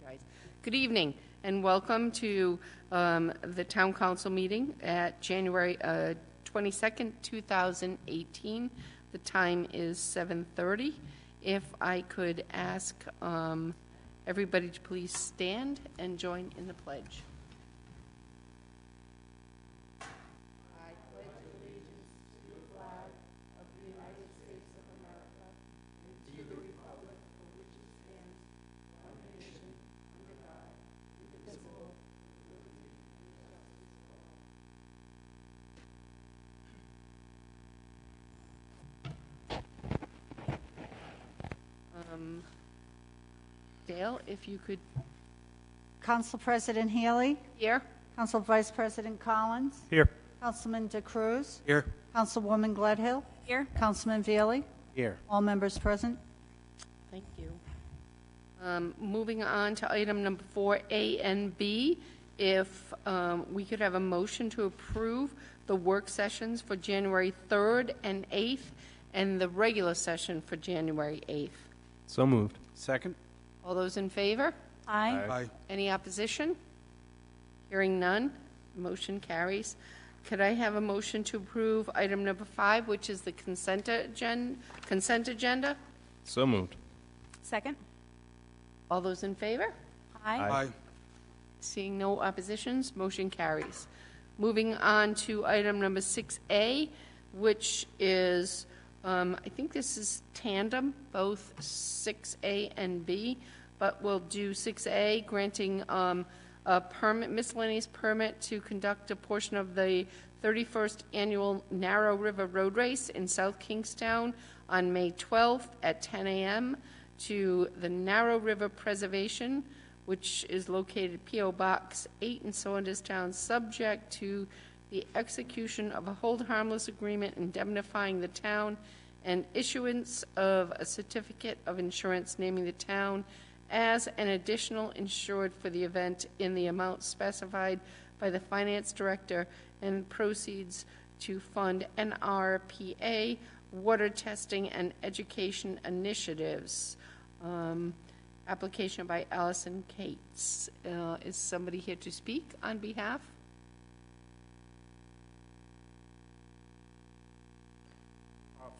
apologize. Good evening and welcome to the Town Council meeting at January 22nd, 2018. The time is 7:30. If I could ask everybody to please stand and join in the pledge. Dale, if you could. Council President Healy. Here. Council Vice President Collins. Here. Councilman DeCruz. Here. Councilwoman Gledhill. Here. Councilman Veely. Here. All members present. Thank you. Moving on to item number 4A and B, if we could have a motion to approve the work sessions for January 3rd and 8th and the regular session for January 8th. So moved. Second. All those in favor? Aye. Aye. Any opposition? Hearing none, motion carries. Could I have a motion to approve item number 5, which is the consent agenda? So moved. Second. All those in favor? Aye. Seeing no oppositions, motion carries. Moving on to item number 6A, which is, I think this is tandem, both 6A and B, but we'll do 6A, granting a permit, miscellaneous permit to conduct a portion of the 31st Annual Narrow River Road Race in South Kingstown on May 12th at 10 a.m. to the Narrow River Preservation, which is located P.O. Box 8 in Saunderstown, subject to the execution of a hold harmless agreement indemnifying the town and issuance of a certificate of insurance naming the town as an additional insured for the event in the amount specified by the finance director, and proceeds to fund NRPA water testing and education initiatives. Application by Allison Cates. Is somebody here to speak on behalf?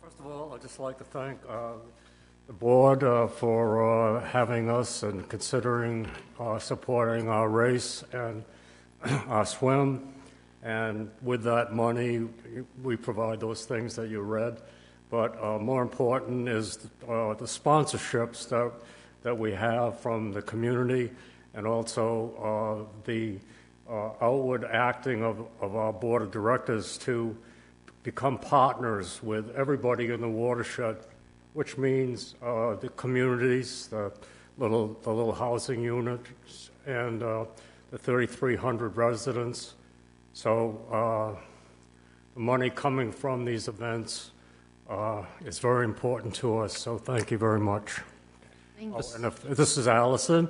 First of all, I'd just like to thank the board for having us and considering supporting our race and our swim. And with that money, we provide those things that you read. But more important is the sponsorships that we have from the community, and also the outward acting of our board of directors to become partners with everybody in the watershed, which means the communities, the little housing units, and the 3,300 residents. So the money coming from these events is very important to us, so thank you very much. Thank you. And this is Allison,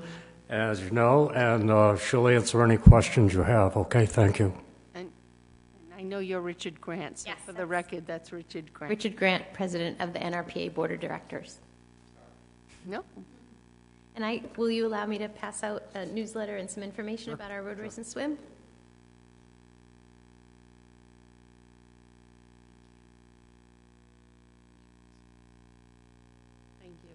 as you know, and she'll answer any questions you have. Okay, thank you. And I know you're Richard Grant, so Yes, for the record, that's Richard Grant. Richard Grant, President of the NRPA Board of Directors. No? And will you allow me to pass out a newsletter and some information about our road race and swim? Thank you.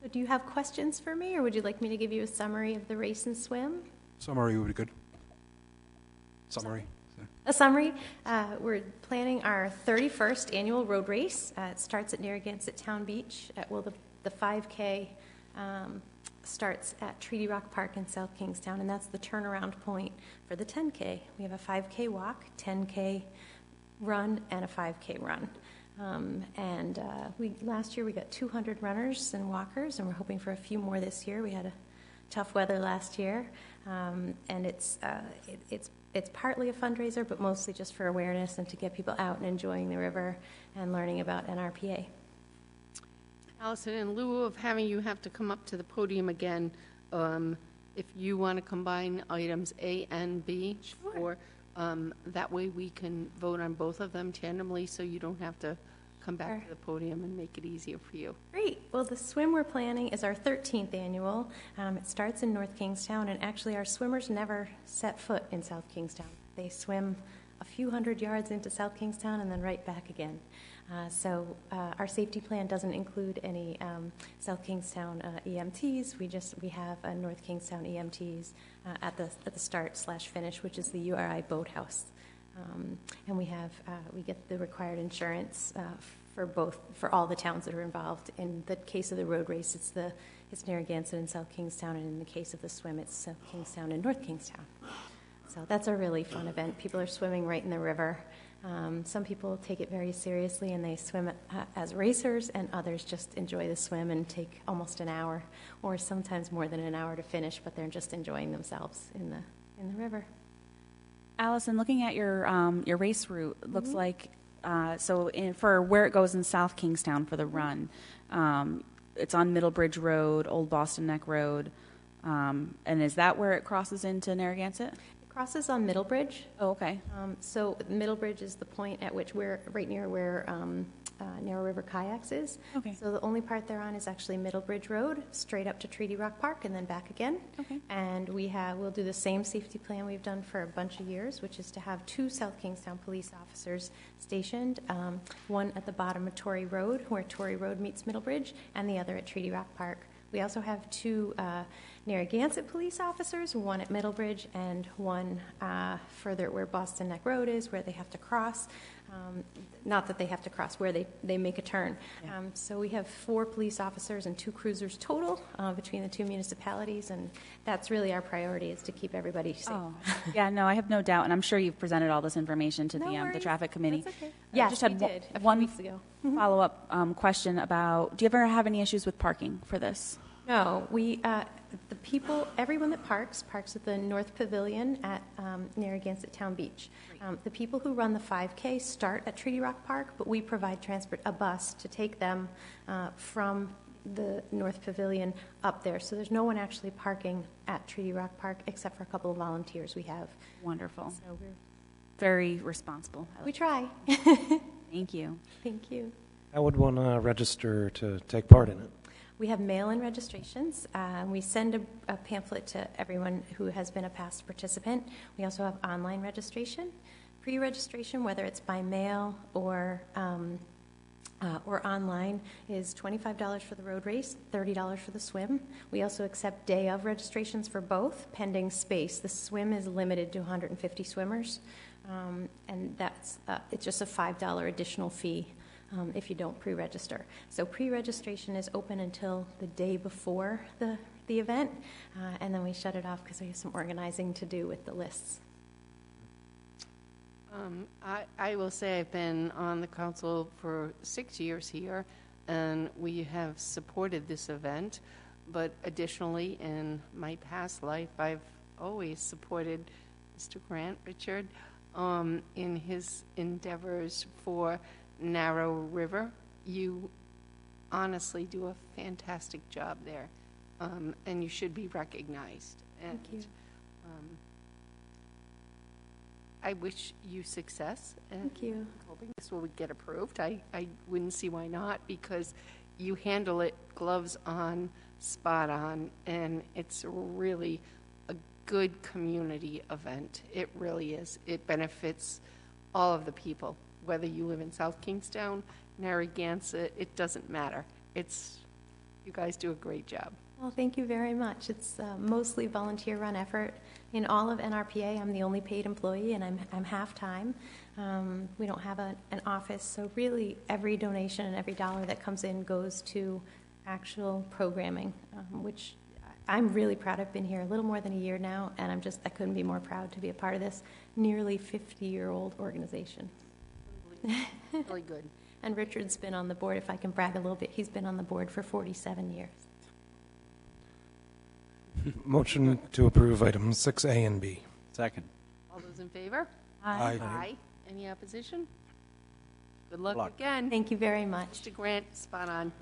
So do you have questions for me, or would you like me to give you a summary of the race and swim? Summary would be good. Summary. A summary. We're planning our 31st annual road race. It starts at Narragansett Town Beach. The 5K starts at Treaty Rock Park in South Kingstown, and that's the turnaround point for the 10K. We have a 5K walk, 10K run, and a 5K run. Last year we got 200 runners and walkers, and we're hoping for a few more this year. We had tough weather last year, and it's partly a fundraiser, but mostly just for awareness and to get people out and enjoying the river and learning about NRPA. Allison, in lieu of having you have to come up to the podium again, if you want to combine items A and B, or that way we can vote on both of them tandemly, so you don't have to come back to the podium and make it easier for you. Great. Well, the swim we're planning is our 13th annual. It starts in North Kingstown, and actually our swimmers never set foot in South Kingstown. They swim a few hundred yards into South Kingstown and then right back again. So our safety plan doesn't include any South Kingstown EMTs. We have North Kingstown EMTs at the start/finish, which is the URI Boathouse. And we get the required insurance for all the towns that are involved. In the case of the road race, it's Narragansett and South Kingstown, and in the case of the swim, it's South Kingstown and North Kingstown. So that's a really fun event. People are swimming right in the river. Some people take it very seriously and they swim as racers, and others just enjoy the swim and take almost an hour, or sometimes more than an hour to finish, but they're just enjoying themselves in the river. Allison, looking at your race route, it looks like for where it goes in South Kingstown for the run, it's on Middlebridge Road, Old Boston Neck Road, and is that where it crosses into Narragansett? It crosses on Middlebridge. Oh, okay. So Middlebridge is the point at which we're right near where Narrow River Kayaks is. Okay. So the only part they're on is actually Middlebridge Road, straight up to Treaty Rock Park, and then back again. Okay. And we'll do the same safety plan we've done for a bunch of years, which is to have 2 South Kingstown police officers stationed, one at the bottom of Torrey Road, where Torrey Road meets Middlebridge, and the other at Treaty Rock Park. We also have 2 Narragansett police officers, one at Middlebridge and one further where Boston Neck Road is, where they have to cross. Not that they have to cross, where they make a turn. Yeah. So we have 4 police officers and 2 cruisers total between the 2 municipalities, and that's really our priority, is to keep everybody safe. Oh, yeah, no, I have no doubt, and I'm sure you've presented all this information to No the worries. traffic committee. That's okay. I Yes, just had we did a few one weeks ago. follow-up question about, do you ever have any issues with parking for this? No, everyone that parks at the North Pavilion at Narragansett Town Beach. The people who run the 5K start at Treaty Rock Park, but we provide a bus to take them from the North Pavilion up there. So there's no one actually parking at Treaty Rock Park except for a couple of volunteers we have. Wonderful. So Very responsible. we try. Thank you. Thank you. How would one register to take part in it? We have mail-in registrations. We send a pamphlet to everyone who has been a past participant. We also have online registration. Pre-registration, whether it's by mail or online, is $25 for the road race, $30 for the swim. We also accept day of registrations for both, pending space. The swim is limited to 150 swimmers, and it's just a $5 additional fee if you don't pre-register. So pre-registration is open until the day before the event, and then we shut it off because we have some organizing to do with the lists. I will say I've been on the council for 6 years here, and we have supported this event, but additionally, in my past life, I've always supported Mr. Grant Richard in his endeavors for Narrow River. You honestly do a fantastic job there, and you should be recognized. And, Thank you. I wish you success. And Thank you. I'm hoping this will get approved. I wouldn't see why not, because you handle it gloves on, spot on, and it's really a good community event. It really is. It benefits all of the people, whether you live in South Kingstown, Narragansett, it doesn't matter. You guys do a great job. Well, thank you very much. It's mostly volunteer-run effort. In all of NRPA, I'm the only paid employee, and I'm half-time. We don't have an office, so really every donation and every dollar that comes in goes to actual programming, which I'm really proud. I've been here a little more than a year now, and I couldn't be more proud to be a part of this nearly 50-year-old organization. Really good. And Richard's been on the board, if I can brag a little bit, he's been on the board for 47 years. Motion to approve items 6A and B. Second. All those in favor? Aye. Aye. Any opposition? Good luck Luck. again. Thank you very much. Mr. Grant, spot on.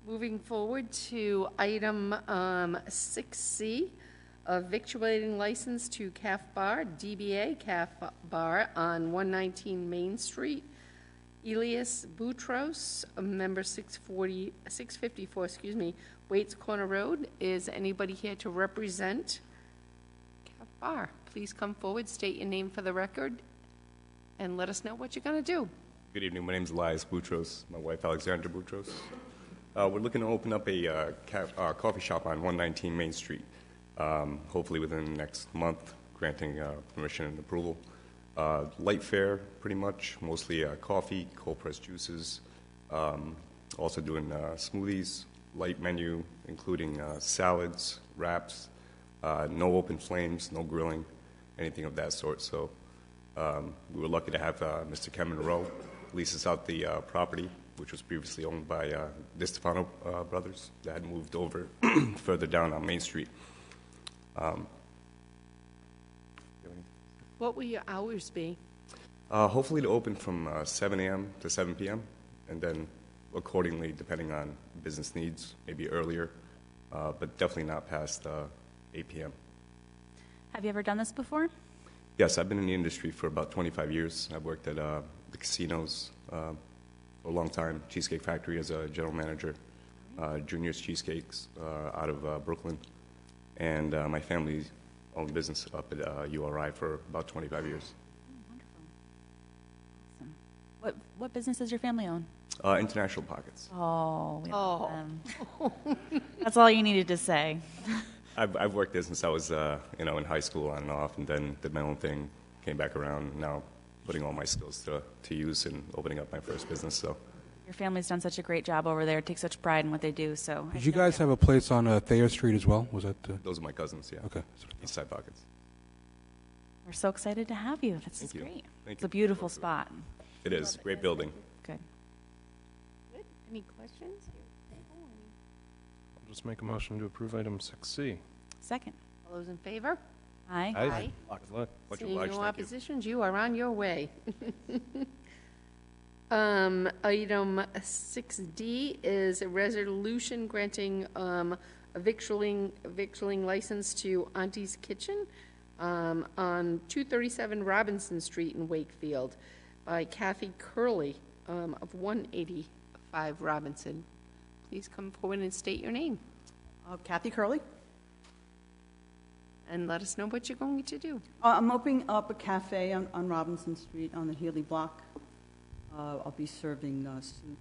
Moving forward to item 6C, a victualling license to Calf Bar, DBA Calf Bar on 119 Main Street. Elias Boutros, member 654, Waits Corner Road. Is anybody here to represent Calf Bar? Please come forward, state your name for the record, and let us know what you're going to do. Good evening. My name is Elias Boutros. My wife, Alexandra Boutros. We're looking to open up a coffee shop on 119 Main Street, hopefully within the next month, granting permission and approval. Light fare, pretty much, mostly coffee, cold-pressed juices, also doing smoothies, light menu, including salads, wraps, no open flames, no grilling, anything of that sort. So we were lucky to have Mr. Ken Monroe lease us out the property, which was previously owned by DiStefano brothers that had moved over further down on Main Street. What will your hours be? Hopefully to open from 7 a.m. to 7 p.m., and then accordingly, depending on business needs, maybe earlier, but definitely not past 8 p.m. Have you ever done this before? Yes, I've been in the industry for about 25 years. I've worked at the casinos for a long time, Cheesecake Factory as a general manager, Junior's Cheesecakes out of Brooklyn, and my family owned business up at URI for about 25 years. Awesome. What business does your family own? International Pockets. Oh, we love them. That's all you needed to say. I've worked there since I was in high school on and off, and then did my own thing, came back around, and now putting all my skills to use and opening up my first business. So Your family's done such a great job over there, take such pride in what they do. So Did you guys have a place on Thayer Street as well? Was that? those are my cousins, yeah. Okay. East Side Pockets. We're so excited to have you. This is Thank you. great. Thank It's you. a beautiful spot. It is. Great building. Good. Good. Any questions? I'll just make a motion to approve item 6C. Second. All those in favor? Aye. Aye. Good luck. Much Seeing obliged. no Thank you. oppositions, you are on your way. Item 6D is a resolution granting a victualling license to Auntie's Kitchen on 237 Robinson Street in Wakefield by Kathy Curley of 185 Robinson. Please come forward and state your name Kathy Curley. and let us know what you're going to do. I'm opening up a cafe on Robinson Street on the Healy Block. I'll be serving soups and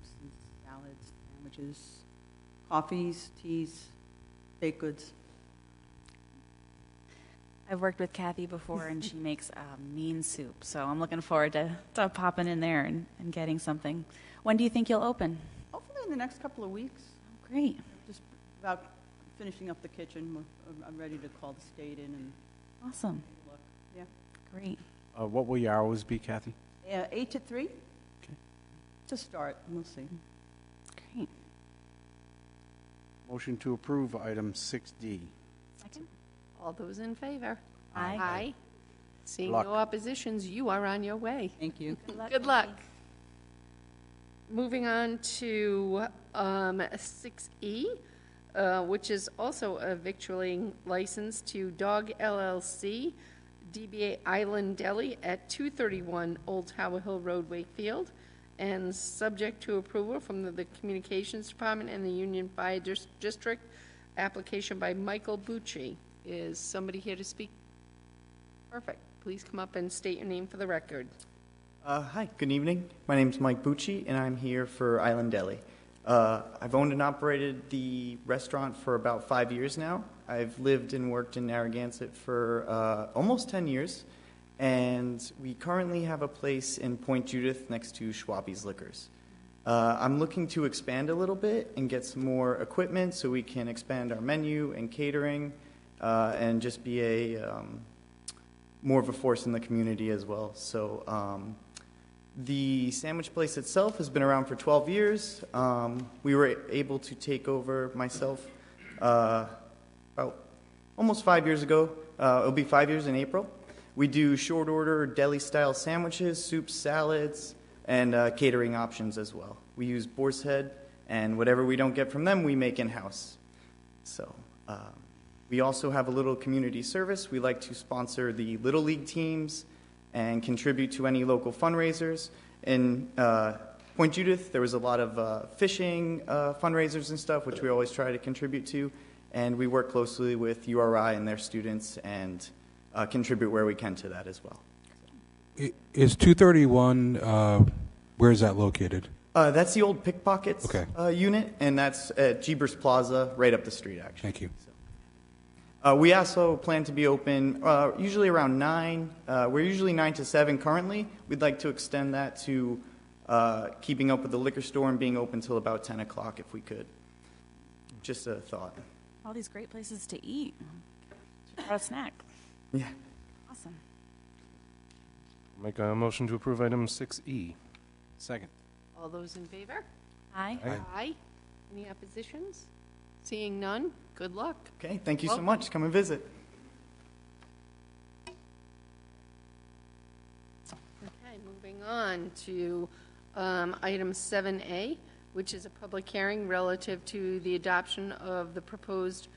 salads, sandwiches, coffees, teas, baked goods. I've worked with Kathy before, and she makes mean soup. So I'm looking forward to popping in there and getting something. When do you think you'll open? Hopefully in the next couple of weeks. Oh, great. Just about finishing up the kitchen. I'm ready to call the state in and Awesome. look. Yeah. Great. What will your hours be, Kathy? 8 to 3? Okay. To start, we'll see. Great. Motion to approve item 6D. Second. All those in favor? Aye. Seeing Luck. no oppositions, you are on your way. Thank you. Good luck. Moving on to 6E, which is also a victualling license to Dog LLC, DBA Island Deli at 231 Old Tower Hill Road, Wakefield, and subject to approval from the Communications Department and the Union Fire District, application by Michael Bucci. Is somebody here to speak? Perfect. Please come up and state your name for the record. Hi, good evening. My name's Mike Bucci, and I'm here for Island Deli. I've owned and operated the restaurant for about 5 years now. I've lived and worked in Narragansett for almost 10 years, and we currently have a place in Point Judith next to Schwabi's Liquors. I'm looking to expand a little bit and get some more equipment so we can expand our menu and catering and just be a more of a force in the community as well. So the sandwich place itself has been around for 12 years. We were able to take over myself about almost 5 years ago. It'll be 5 years in April. We do short order deli-style sandwiches, soups, salads, and catering options as well. We use Boar's Head and whatever we don't get from them, we make in-house. So we also have a little community service. We like to sponsor the Little League teams and contribute to any local fundraisers. In Point Judith, there was a lot of fishing fundraisers and stuff, which we always try to contribute to, and we work closely with URI and their students and contribute where we can to that as well. Is 231, where is that located? That's the old Pickpockets Okay. unit, and that's at Jeepers Plaza, right up the street, actually. Thank you. We also plan to be open usually around 9. We're usually 9 to 7 currently. We'd like to extend that to keeping up with the liquor store and being open till about 10 o'clock if we could. Just a thought. All these great places to eat. Or a snack. Yeah. Awesome. Make a motion to approve item 6E. Second. All those in favor? Aye. Aye. Any oppositions? Seeing none, good luck. Okay, thank you so Welcome. much. Come and visit. Okay, moving on to item 7A, which is a public hearing relative to the adoption of the proposed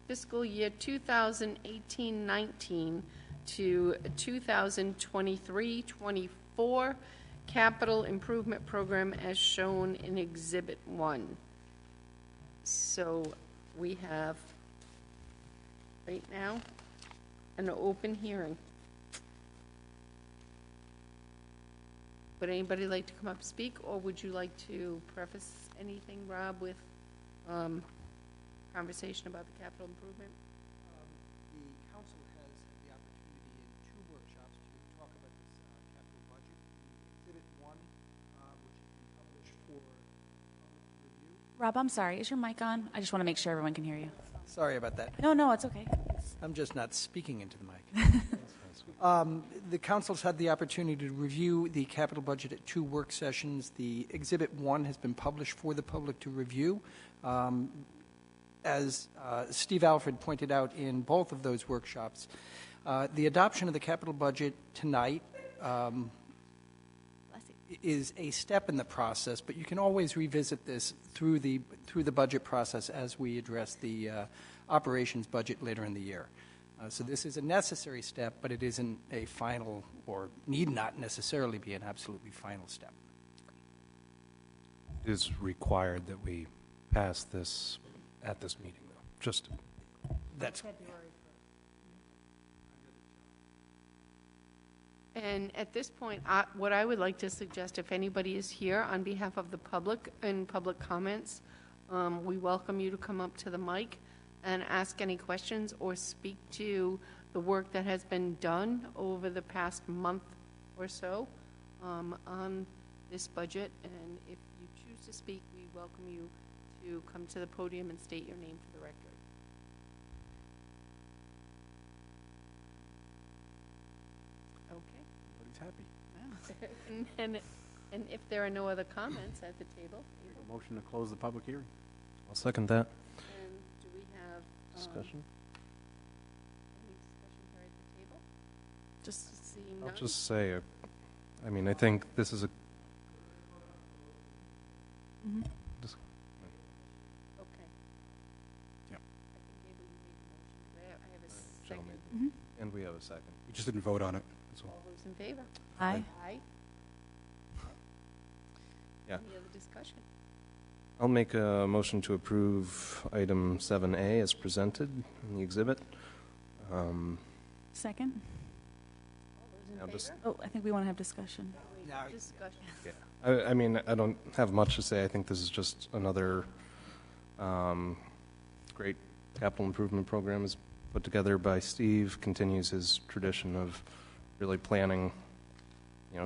fiscal year 2018-19 to 2023-24 capital improvement program as shown in Exhibit 1. So we have, right now, an open hearing. Would anybody like to come up and speak, or would you like to preface anything, Rob, with conversation about the capital improvement? The council has had the opportunity in 2 workshops to talk about this capital budget. Exhibit 1, which has been published for public review. Rob, I'm sorry. Is your mic on? I just want to make sure everyone can hear you. Sorry about that. No, it's okay. I'm just not speaking into the mic. The council's had the opportunity to review the capital budget at 2 work sessions. The Exhibit 1 has been published for the public to review. As Steve Alfred pointed out in both of those workshops, the adoption of the capital budget tonight is a step in the process, but you can always revisit this through the budget process as we address the operations budget later in the year. So this is a necessary step, but it isn't a final, or need not necessarily be an absolutely final step. It is required that we pass this at this meeting, though. Just, That's And at this point, what I would like to suggest, if anybody is here on behalf of the public and public comments, we welcome you to come up to the mic and ask any questions or speak to the work that has been done over the past month or so on this budget. And if you choose to speak, we welcome you to come to the podium and state your name for the record. Okay. everybody's happy. And if there are no other comments at the table, Motion to close the public hearing. I'll second that. and do we have Discussion? any discussion here at the table? Just Seeing I'll none? just say, I mean, I think this is a, Mhm. Okay. Yeah. I think maybe we made a motion. Do I have a Joe second? made Mhm. and we have a second. We just didn't vote on it. That's all. All those in favor? Aye. Aye. Yeah. Any other discussion? I'll make a motion to approve item 7A as presented in the exhibit. Second? All those in Now just- favor? Oh, I think we want to have discussion. Now- Discussion. I mean, I don't have much to say. I think this is just another great capital improvement program is put together by Steve, continues his tradition of really planning,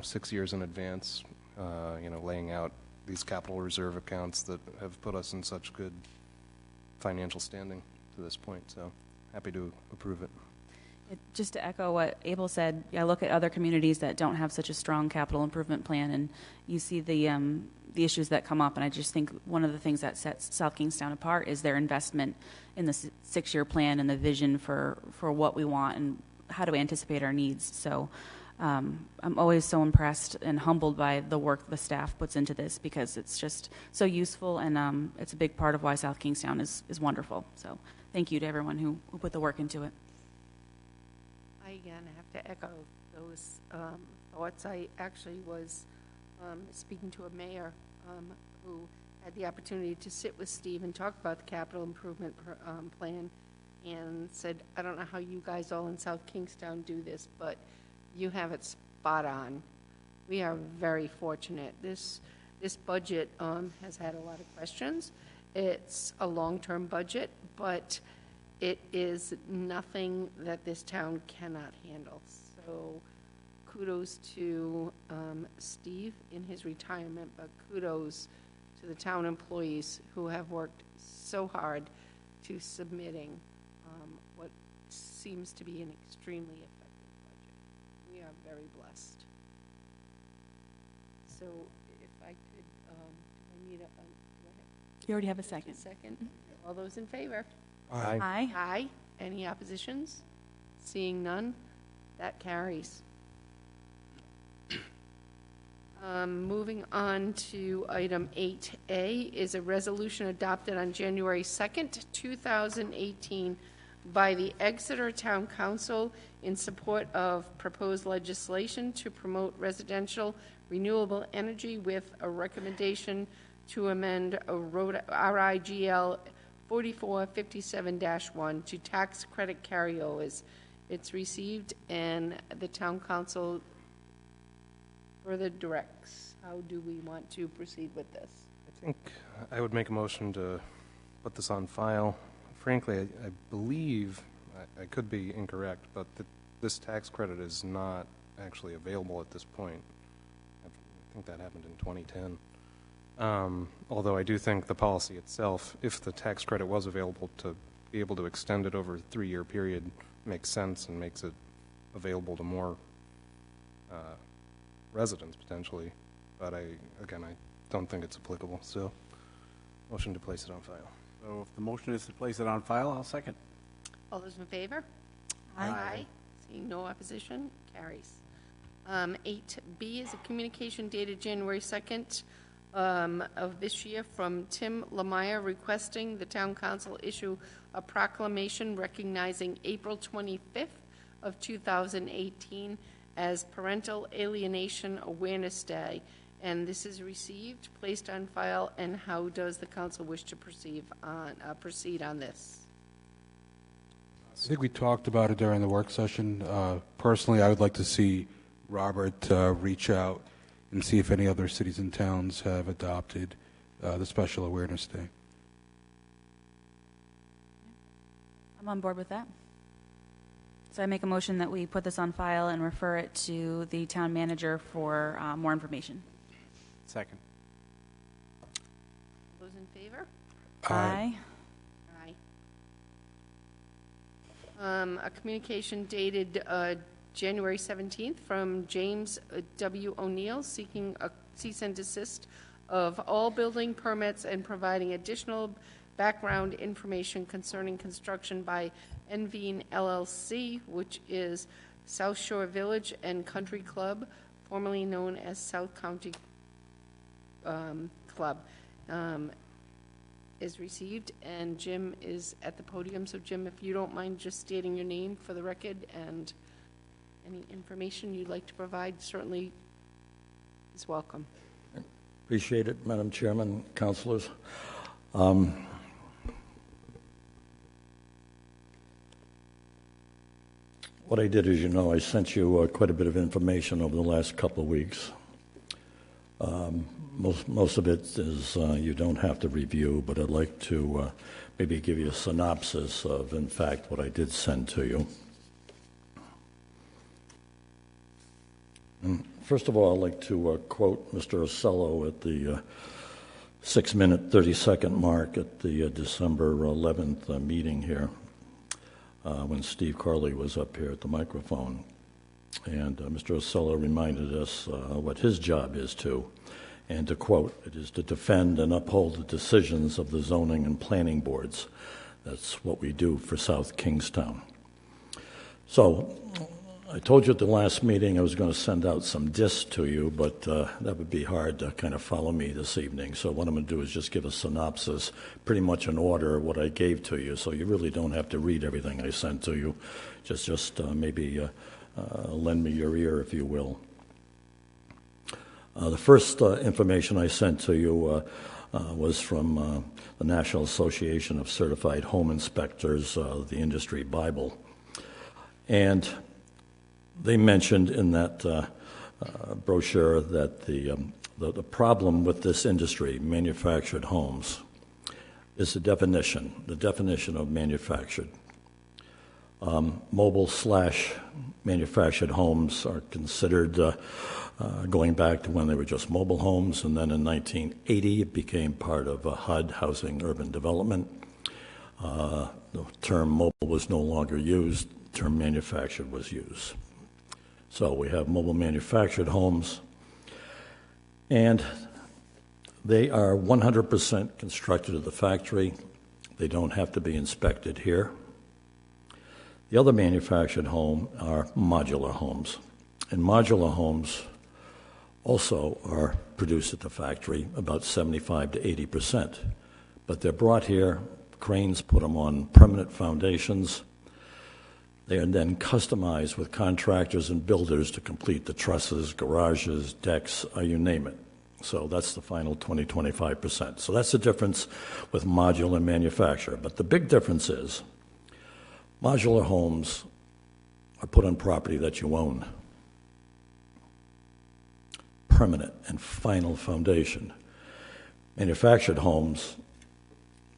6 years in advance, laying out these capital reserve accounts that have put us in such good financial standing to this point. So happy to approve it. Just to echo what Abel said, I look at other communities that don't have such a strong capital improvement plan, and you see the issues that come up. And I just think one of the things that sets South Kingstown apart is their investment in the 6-year plan and the vision for what we want and how to anticipate our needs. So I'm always so impressed and humbled by the work the staff puts into this, because it's just so useful, and it's a big part of why South Kingstown is wonderful. So thank you to everyone who put the work into it. I again have to echo those thoughts. I actually was speaking to a mayor who had the opportunity to sit with Steve and talk about the capital improvement plan, and said, I don't know how you guys all in South Kingstown do this, but you have it spot on. We are very fortunate. This budget has had a lot of questions. It's a long-term budget, but it is nothing that this town cannot handle. So kudos to Steve in his retirement, but kudos to the town employees who have worked so hard to submitting what seems to be an extremely effective budget. We are very blessed. So if I could, do I need do I have You already have a second. a second? All those in favor? Aye. Aye. Any oppositions? Seeing none, that carries. Moving on to item 8A is a resolution adopted on January 2nd, 2018 by the Exeter Town Council in support of proposed legislation to promote residential renewable energy, with a recommendation to amend RIGL 4457-1 to tax credit carryovers. It's received, and the Town Council further directs. How do we want to proceed with this? I think I would make a motion to put this on file. Frankly, I believe, I could be incorrect, but this tax credit is not actually available at this point. I think that happened in 2010. Although I do think the policy itself, if the tax credit was available, to be able to extend it over a 3-year period makes sense and makes it available to more residents potentially. But I don't think it's applicable. So, motion to place it on file. So if the motion is to place it on file, I'll second. All those in favor? Aye. Seeing no opposition, carries. 8B is a communication dated January 2nd of this year from Tim Lamire, requesting the Town Council issue a proclamation recognizing April 25th of 2018 as Parental Alienation Awareness Day. And this is received, placed on file, and how does the council wish to proceed on this? I think we talked about it during the work session. Personally, I would like to see Robert reach out and see if any other cities and towns have adopted the Special Awareness Day. I'm on board with that. So I make a motion that we put this on file and refer it to the town manager for more information. Second. Those in favor? Aye. Aye. A communication dated January 17th from James W. O'Neill, seeking a cease and desist of all building permits and providing additional background information concerning construction by Envine LLC, which is South Shore Village and Country Club, formerly known as South County Club, is received, and Jim is at the podium. So Jim, if you don't mind just stating your name for the record and any information you'd like to provide, certainly is welcome. Appreciate it, Madam Chairman, councilors. What I did, as you know, I sent you quite a bit of information over the last couple of weeks. Most of it is you don't have to review, but I'd like to maybe give you a synopsis of, in fact, what I did send to you. And first of all, I'd like to quote Mr. Osello at the 6-minute, 30-second mark at the December 11th meeting here, when Steve Carley was up here at the microphone. And Mr. Osello reminded us what his job is to, and to quote, it is to defend and uphold the decisions of the zoning and planning boards. That's what we do for South Kingstown. So I told you at the last meeting I was going to send out some discs to you, but that would be hard to kind of follow me this evening. So what I'm going to do is just give a synopsis, pretty much in order of what I gave to you, so you really don't have to read everything I sent to you. Just maybe lend me your ear, if you will. The first information I sent to you was from the National Association of Certified Home Inspectors, the Industry Bible. And they mentioned in that brochure that the problem with this industry, manufactured homes, is the definition of manufactured. Mobile/manufactured homes are considered, going back to when they were just mobile homes, and then in 1980 it became part of HUD, Housing Urban Development. The term mobile was no longer used, the term manufactured was used. So we have mobile manufactured homes, and they are 100% constructed at the factory. They don't have to be inspected here. The other manufactured home are modular homes, and modular homes also are produced at the factory, about 75 to 80%. But they're brought here, cranes put them on permanent foundations. They are then customized with contractors and builders to complete the trusses, garages, decks, you name it. So that's the final 20-25%. So that's the difference with modular and manufacturer. But the big difference is modular homes are put on property that you own. Permanent and final foundation. Manufactured homes,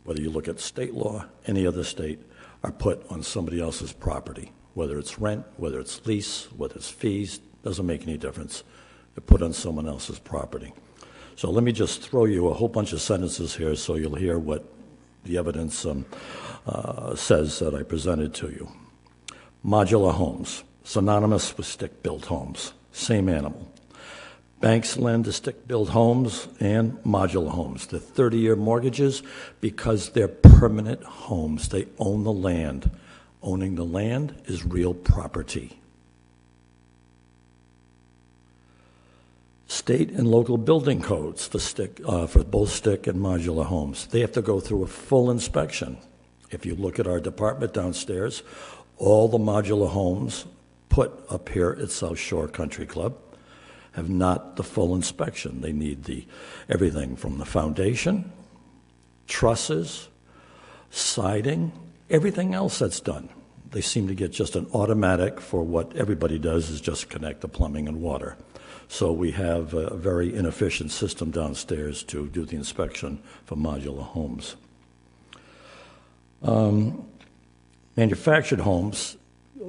whether you look at state law, any other state, are put on somebody else's property. Whether it's rent, whether it's lease, whether it's fees, doesn't make any difference. They're put on someone else's property. So let me just throw you a whole bunch of sentences here so you'll hear what the evidence says that I presented to you. Modular homes, synonymous with stick-built homes, same animal. Banks lend to stick-built homes and modular homes. They're 30-year mortgages because they're permanent homes. They own the land. Owning the land is real property. State and local building codes for both stick and modular homes. They have to go through a full inspection. If you look at our department downstairs, all the modular homes put up here at South Shore Country Club have not the full inspection. They need everything from the foundation, trusses, siding, everything else that's done. They seem to get just an automatic for what everybody does is just connect the plumbing and water. So we have a very inefficient system downstairs to do the inspection for modular homes. Manufactured homes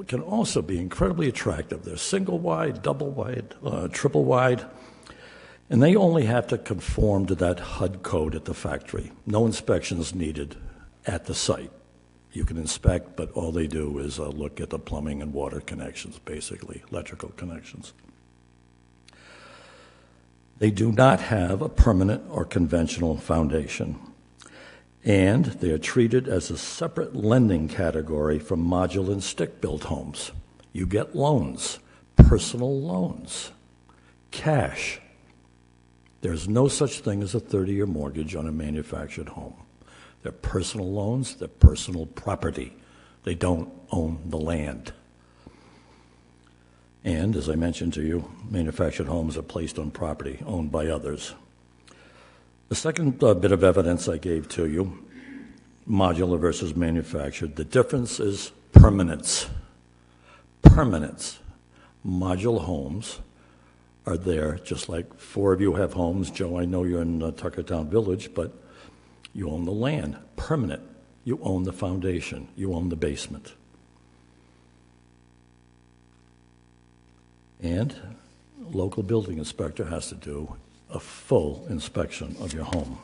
can also be incredibly attractive. They're single wide, double wide, triple wide, and they only have to conform to that HUD code at the factory. No inspections needed at the site. You can inspect, but all they do is look at the plumbing and water connections, basically, electrical connections. They do not have a permanent or conventional foundation, and they are treated as a separate lending category from modular and stick-built homes. You get loans, personal loans, cash. There's no such thing as a 30-year mortgage on a manufactured home. They're personal loans, they're personal property. They don't own the land. And, as I mentioned to you, manufactured homes are placed on property owned by others. The second bit of evidence I gave to you, modular versus manufactured, the difference is permanence. Permanence. Modular homes are there, just like four of you have homes. Joe, I know you're in Tuckertown Village, but you own the land. Permanent. You own the foundation. You own the basement. And a local building inspector has to do a full inspection of your home.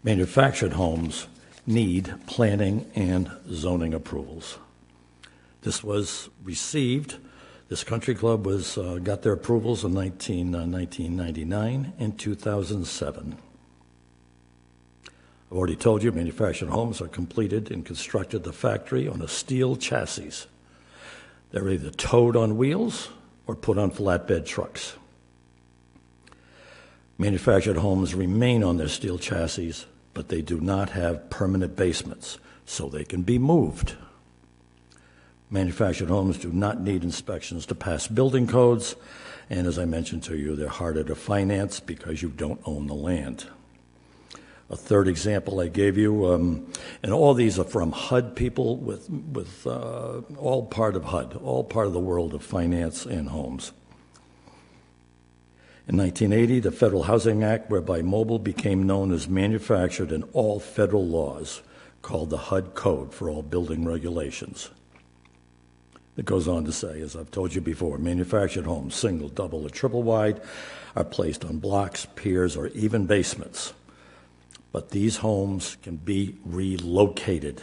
Manufactured homes need planning and zoning approvals. This was received. This country club got their approvals in 1999 and 2007. I've already told you manufactured homes are completed and constructed at the factory on a steel chassis. They're either towed on wheels or put on flatbed trucks. Manufactured homes remain on their steel chassis, but they do not have permanent basements, so they can be moved. Manufactured homes do not need inspections to pass building codes, and as I mentioned to you, they're harder to finance because you don't own the land. A third example I gave you, and all these are from HUD people with all part of HUD, all part of the world of finance and homes. In 1980, the Federal Housing Act, whereby mobile became known as manufactured in all federal laws, called the HUD Code for all building regulations. It goes on to say, as I've told you before, manufactured homes, single, double, or triple wide, are placed on blocks, piers, or even basements. But these homes can be relocated,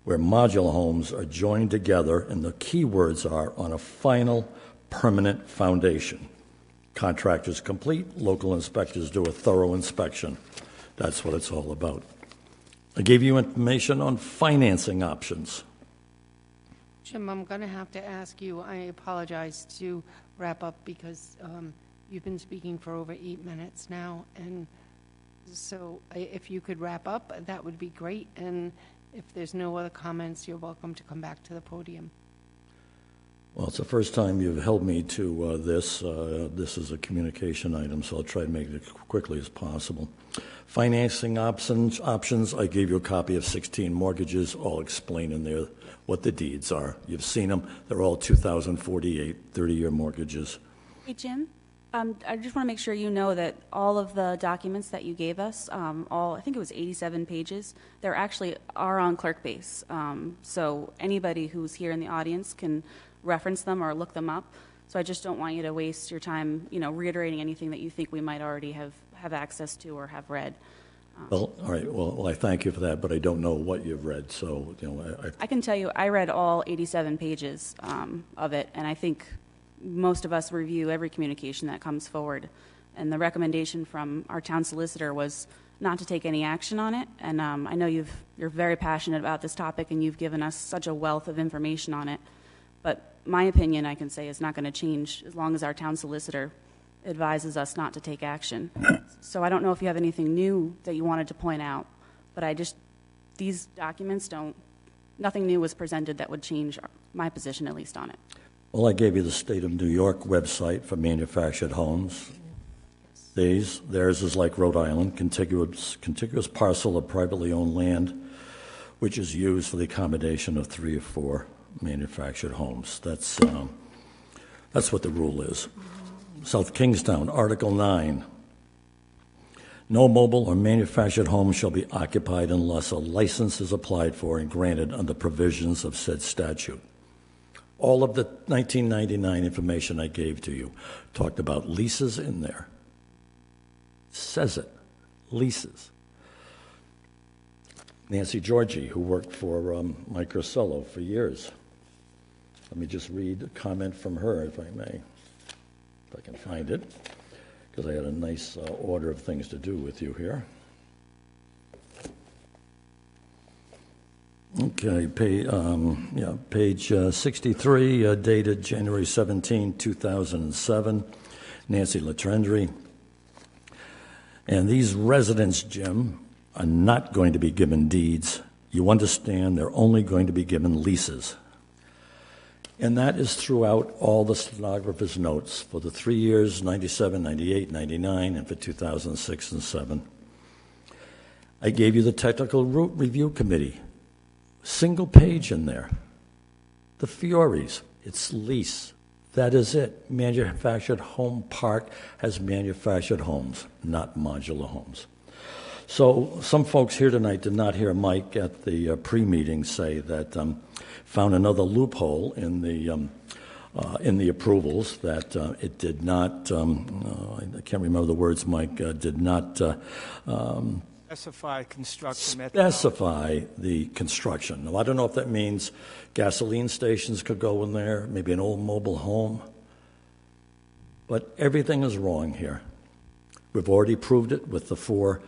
where modular homes are joined together, and the key words are on a final permanent foundation. Contractors complete, local inspectors do a thorough inspection. That's what it's all about. I gave you information on financing options. Jim, I'm going to have to ask you, I apologize, to wrap up because you've been speaking for over 8 minutes now, and so if you could wrap up, that would be great, and if there's no other comments, you're welcome to come back to the podium. Well, it's the first time you've held me to this. This is a communication item, so I'll try to make it as quickly as possible. Financing options, I gave you a copy of 16 mortgages, all explain in there what the deeds are. You've seen them. They're all 2048 30-year mortgages. Hey, Jim, I just want to make sure you know that all of the documents that you gave us, I think it was 87 pages, they actually are on ClerkBase. So anybody who's here in the audience can reference them or look them up. So I just don't want you to waste your time, reiterating anything that you think we might already have access to or have read. Well, all right. Well, I thank you for that, but I don't know what you've read. So, I can tell you, I read all 87 pages of it, and I think most of us review every communication that comes forward. And the recommendation from our town solicitor was not to take any action on it. And I know you're very passionate about this topic, and you've given us such a wealth of information on it. But my opinion, I can say, is not going to change as long as our town solicitor advises us not to take action. So I don't know if you have anything new that you wanted to point out, but these documents nothing new was presented that would change my position, at least on it. Well, I gave you the State of New York website for manufactured homes. Theirs is like Rhode Island, contiguous parcel of privately owned land, which is used for the accommodation of 3 or 4 manufactured homes. That's what the rule is. South Kingstown, Article 9. No mobile or manufactured home shall be occupied unless a license is applied for and granted under provisions of said statute. All of the 1999 information I gave to you talked about leases in there. Says it. Leases. Nancy Georgie, who worked for Mike Ursello for years. Let me just read a comment from her, if I may. If I can find it, because I had a nice order of things to do with you here. Okay, page 63, dated January 17, 2007, Nancy Latrendry. And these residents, Jim, are not going to be given deeds. You understand, they're only going to be given leases. And that is throughout all the stenographer's notes for the 3 years, 97, 98, 99, and for 2006 and 7. I gave you the Technical Review Committee. Single page in there. The Fiories, it's lease. That is it. Manufactured home park has manufactured homes, not modular homes. So some folks here tonight did not hear Mike at the pre-meeting say that found another loophole in the approvals that it did not. I can't remember the words. Mike did not specify construction. Specify the construction. Now I don't know if that means gasoline stations could go in there, maybe an old mobile home. But everything is wrong here. We've already proved it with the 4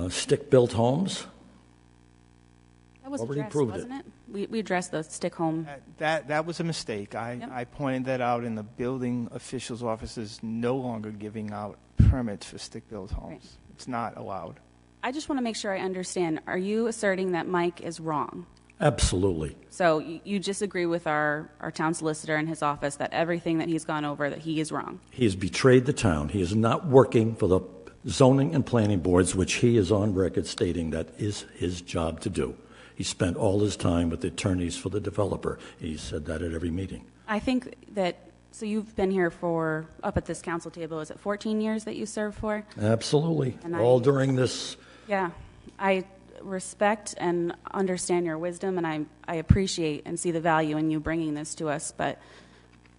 Stick-built homes, That was Already addressed, approved wasn't it? We addressed the stick home. That was a mistake. Yep. I pointed that out in the building official's office is no longer giving out permits for stick-built homes. Right. It's not allowed. I just want to make sure I understand. Are you asserting that Mike is wrong? absolutely. So you disagree with our town solicitor and his office that everything that he's gone over, that he is wrong? He has betrayed the town. He is not working for the zoning and planning boards, which he is on record stating that is his job to do. He spent all his time with the attorneys for the developer. He said that at every meeting. I think that, so you've been here for, up at this council table, is it 14 years that you served for? Absolutely. And All during this. Yeah. I respect and understand your wisdom, and I appreciate and see the value in you bringing this to us, but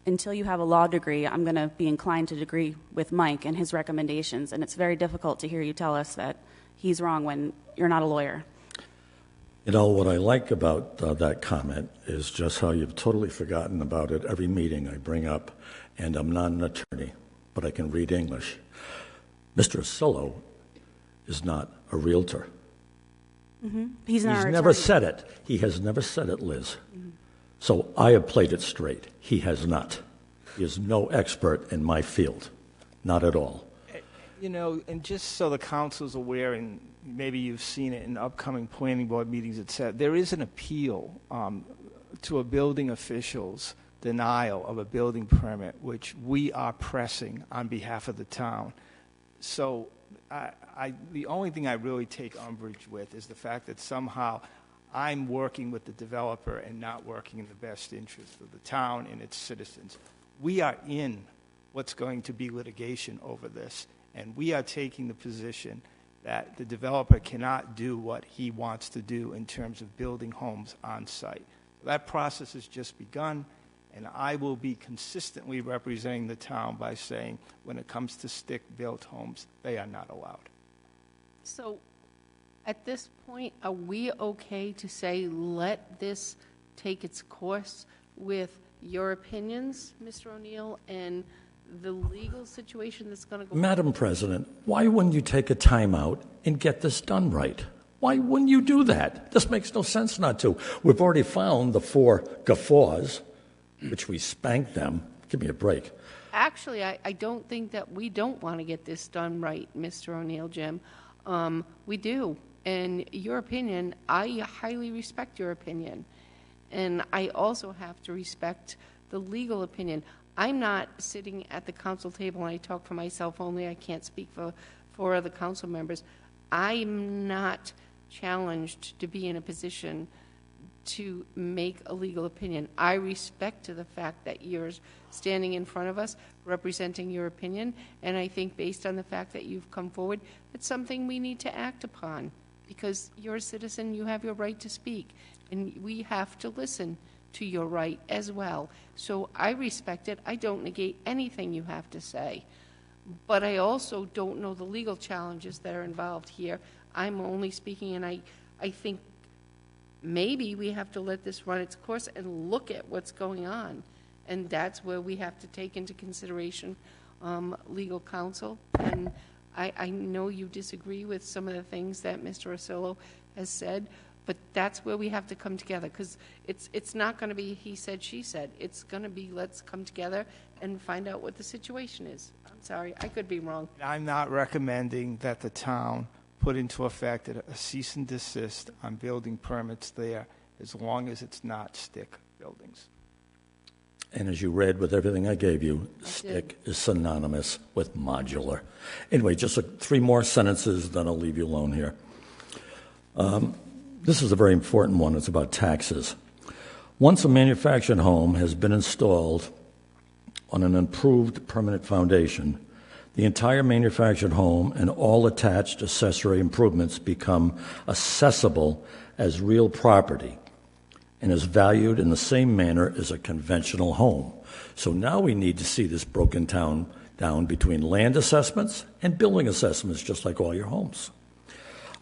until you have a law degree, I'm going to be inclined to agree with Mike and his recommendations, and it's very difficult to hear you tell us that he's wrong when you're not a lawyer. You know, what I like about that comment is just how you've totally forgotten about it every meeting I bring up, and I'm not an attorney, but I can read English. Mr. Asillo is not a realtor. Mm-hmm. He's not our never attorney. said it. He has never said it, Liz. Mm-hmm. So I have played it straight. He has not. He is no expert in my field. Not at all. You know, and just so the council's aware, and maybe you've seen it in upcoming planning board meetings, etc., there is an appeal to a building official's denial of a building permit, which we are pressing on behalf of the town. So the only thing I really take umbrage with is the fact that somehow I'm working with the developer and not working in the best interest of the town and its citizens. We are in what's going to be litigation over this, and we are taking the position that the developer cannot do what he wants to do in terms of building homes on site. That process has just begun, and I will be consistently representing the town by saying when it comes to stick-built homes, they are not allowed. So at this point, are we okay to say, let this take its course with your opinions, Mr. O'Neill, and the legal situation that's going to go on? Madam President, why wouldn't you take a time out and get this done right? Why wouldn't you do that? This makes no sense not to. We've already found the 4 guffaws, which we spanked them. Give me a break. Actually, I don't think that we don't want to get this done right, Mr. O'Neill, Jim. We do. And your opinion, I highly respect your opinion. And I also have to respect the legal opinion. I'm not sitting at the council table, and I talk for myself only. I can't speak for other council members. I'm not challenged to be in a position to make a legal opinion. I respect the fact that you're standing in front of us, representing your opinion, and I think based on the fact that you've come forward, it's something we need to act upon, because you're a citizen, you have your right to speak, and we have to listen to your right as well. So I respect it. I don't negate anything you have to say. But I also don't know the legal challenges that are involved here. I'm only speaking, and I think maybe we have to let this run its course and look at what's going on. And that's where we have to take into consideration legal counsel. And I know you disagree with some of the things that Mr. Asillo has said, but that's where we have to come together, because it's not going to be he said, she said. It's going to be let's come together and find out what the situation is. I'm sorry, I could be wrong. I'm not recommending that the town put into effect a cease and desist on building permits there, as long as it's not stick buildings. And as you read with everything I gave you, stick is synonymous with modular. Anyway, just 3 more sentences, then I'll leave you alone here. This is a very important one. It's about taxes. Once a manufactured home has been installed on an improved permanent foundation, the entire manufactured home and all attached accessory improvements become accessible as real property and is valued in the same manner as a conventional home. So now we need to see this broken down between land assessments and building assessments, just like all your homes.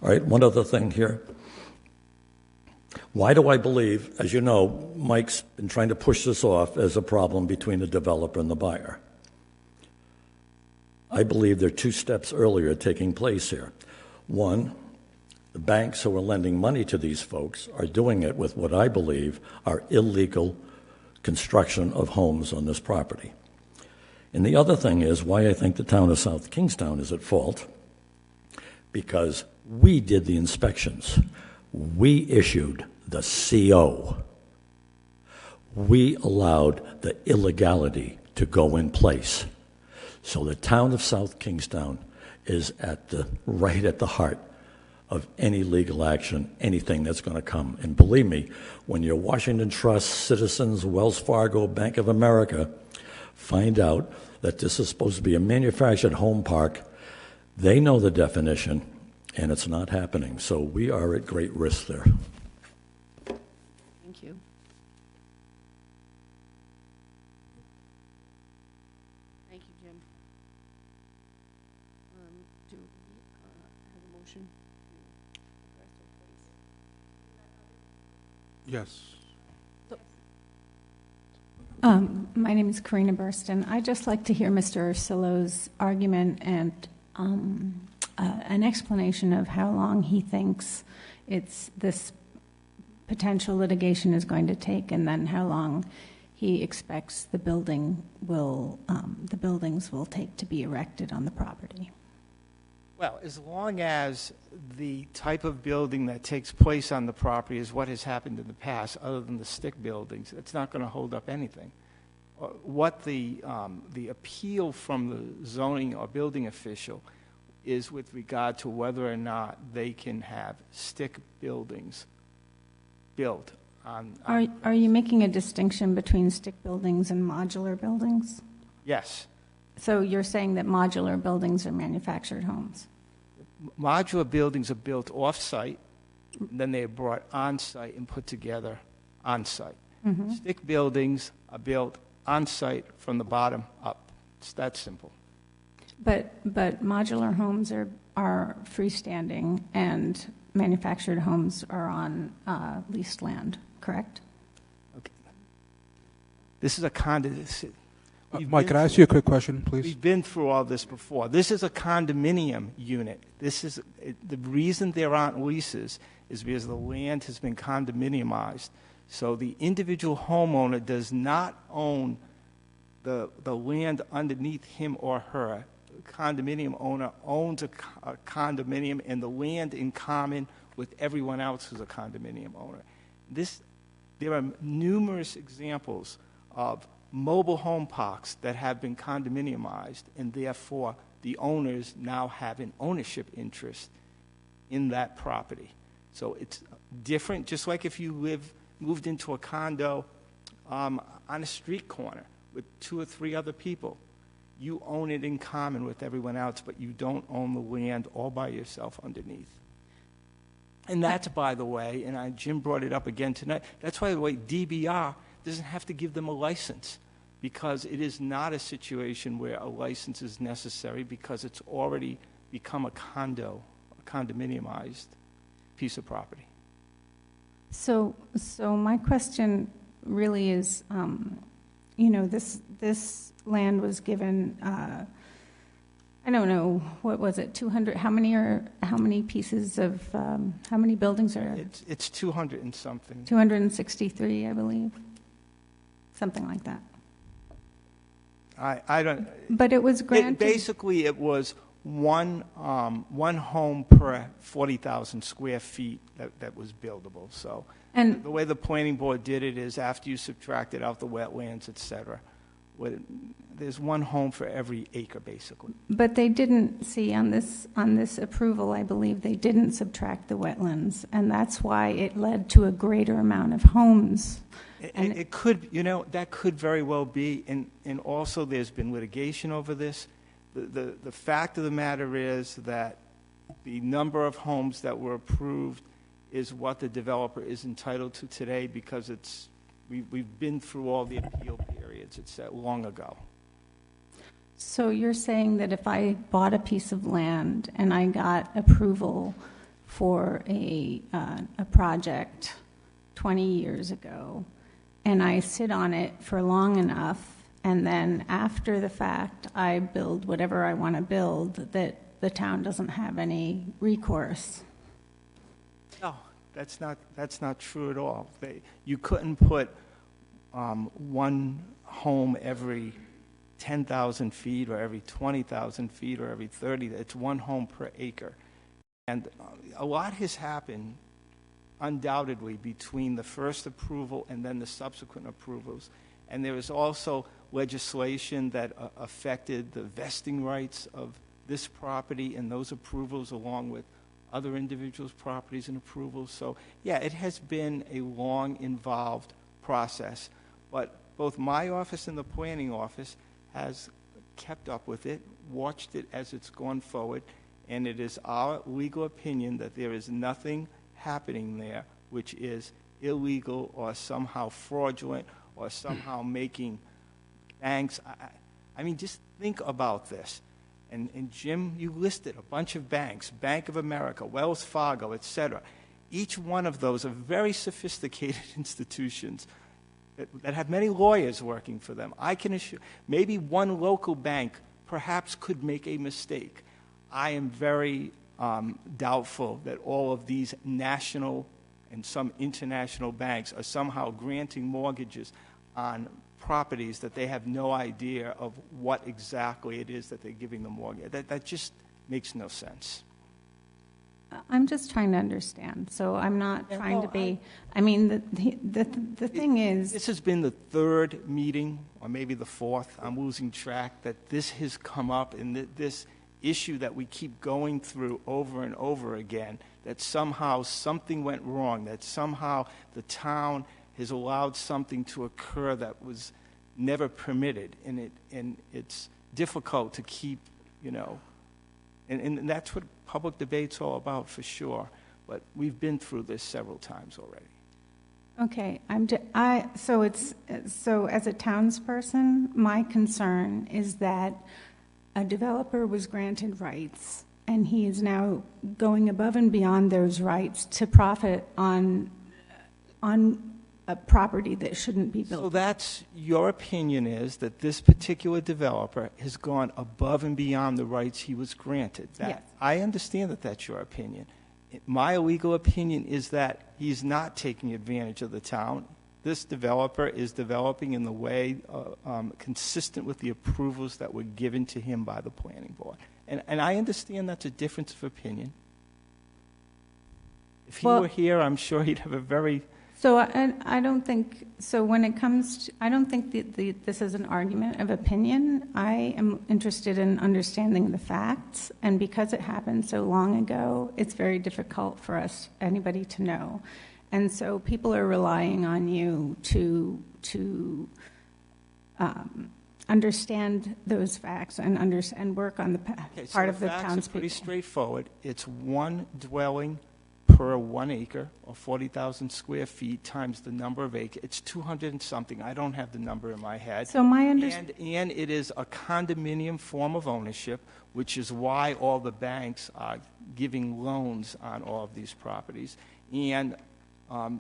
All right, one other thing here. Why do I believe, as you know, Mike's been trying to push this off as a problem between the developer and the buyer? I believe there are 2 steps earlier taking place here. One, the banks who are lending money to these folks are doing it with what I believe are illegal construction of homes on this property. And the other thing is why I think the town of South Kingstown is at fault, because we did the inspections. We issued the CO. We allowed the illegality to go in place. So the town of South Kingstown is right at the heart of any legal action, anything that's going to come. And believe me, when your Washington Trust, Citizens, Wells Fargo, Bank of America find out that this is supposed to be a manufactured home park, they know the definition, and it's not happening. So we are at great risk there. Thank you. Thank you, Jim. Do we have a motion to address or place? Yes. My name is Karina Burston. I'd just like to hear Mr. Ursulo's argument and an explanation of how long he thinks this potential litigation is going to take, and then how long he expects the buildings will take to be erected on the property. Well, as long as the type of building that takes place on the property is what has happened in the past, other than the stick buildings, it's not going to hold up anything. What the appeal from the zoning or building official is with regard to whether or not they can have stick buildings built on. Are you making a distinction between stick buildings and modular buildings? Yes. So you're saying that modular buildings are manufactured homes? Modular buildings are built off-site, then they are brought on-site and put together on-site. Mm-hmm. Stick buildings are built on-site from the bottom up. It's that simple. But modular homes are freestanding, and manufactured homes are on leased land, correct? Okay. This is a Mike, can I ask you a quick question, please? We've been through all this before. This is a condominium unit. The reason there aren't leases is because the land has been condominiumized. So the individual homeowner does not own the land underneath him or her. The condominium owner owns a condominium and the land in common with everyone else who's a condominium owner. There are numerous examples of mobile home parks that have been condominiumized, and therefore the owners now have an ownership interest in that property. So it's different, just like if you moved into a condo on a street corner with 2 or 3 other people. You own it in common with everyone else, but you don't own the land all by yourself underneath. And that's, by the way, and Jim brought it up again tonight, that's why the way DBR doesn't have to give them a license, because it is not a situation where a license is necessary, because it's already become a condominiumized piece of property. So my question really is, this land was given, I don't know, what was it, 200? How many pieces of, how many buildings are? It's 200 and something. 263, I believe, something like that. I don't. But it was granted. Basically, it was one home per 40,000 square feet that was buildable. So, and the way the planning board did it is after you subtracted out the wetlands, et cetera, there's one home for every acre, basically. But they didn't see on this approval, I believe, they didn't subtract the wetlands, and that's why it led to a greater amount of homes. It could, that could very well be, and also there's been litigation over this. The fact of the matter is that the number of homes that were approved is what the developer is entitled to today, because we've been through all the appeal periods. It's that long ago. So you're saying that if I bought a piece of land and I got approval for a project 20 years ago, and I sit on it for long enough, and then after the fact I build whatever I want to build, that the town doesn't have any recourse. No, that's not true at all. You couldn't put one home every 10,000 feet or every 20,000 feet or every 30. It's one home per acre. And a lot has happened, undoubtedly, between the first approval and then the subsequent approvals. And there is also legislation that affected the vesting rights of this property and those approvals, along with other individuals' properties and approvals. So, yeah, it has been a long, involved process. But both my office and the planning office has kept up with it, watched it as it's gone forward, and it is our legal opinion that there is nothing happening there which is illegal or somehow fraudulent or somehow making banks. I mean, just think about this. And Jim, you listed a bunch of banks, Bank of America, Wells Fargo, et cetera. Each one of those are very sophisticated institutions that have many lawyers working for them. I can assure, maybe one local bank perhaps could make a mistake. I am very doubtful that all of these national and some international banks are somehow granting mortgages on properties that they have no idea of what exactly it is that they're giving the mortgage. That just makes no sense. I'm just trying to understand, so I'm not trying to be. I mean, the thing is, this has been the third meeting, or maybe the fourth. I'm losing track. That this has come up, and this issue that we keep going through over and over again. That somehow something went wrong. That somehow the town has allowed something to occur that was never permitted, and it's difficult to keep, and that's what public debate's all about, for sure. But we've been through this several times already. okay. So as a townsperson, my concern is that a developer was granted rights, and he is now going above and beyond those rights to profit on a property that shouldn't be built. So that's your opinion, is that this particular developer has gone above and beyond the rights he was granted. Yes. I understand that that's your opinion. My legal opinion is that he's not taking advantage of the town. This developer is developing in the way consistent with the approvals that were given to him by the planning board. And I understand that's a difference of opinion. If he were here, I'm sure he'd have a very... So I don't think, so when it comes to, I don't think this is an argument of opinion. I am interested in understanding the facts, and because it happened so long ago, it's very difficult for anybody to know. And so people are relying on you to understand those facts and work on the part of the townspeople. The facts are pretty straightforward. It's one dwelling per 1 acre, or 40,000 square feet, times the number of acres. It's 200 and something. I don't have the number in my head. So my and it is a condominium form of ownership, which is why all the banks are giving loans on all of these properties. And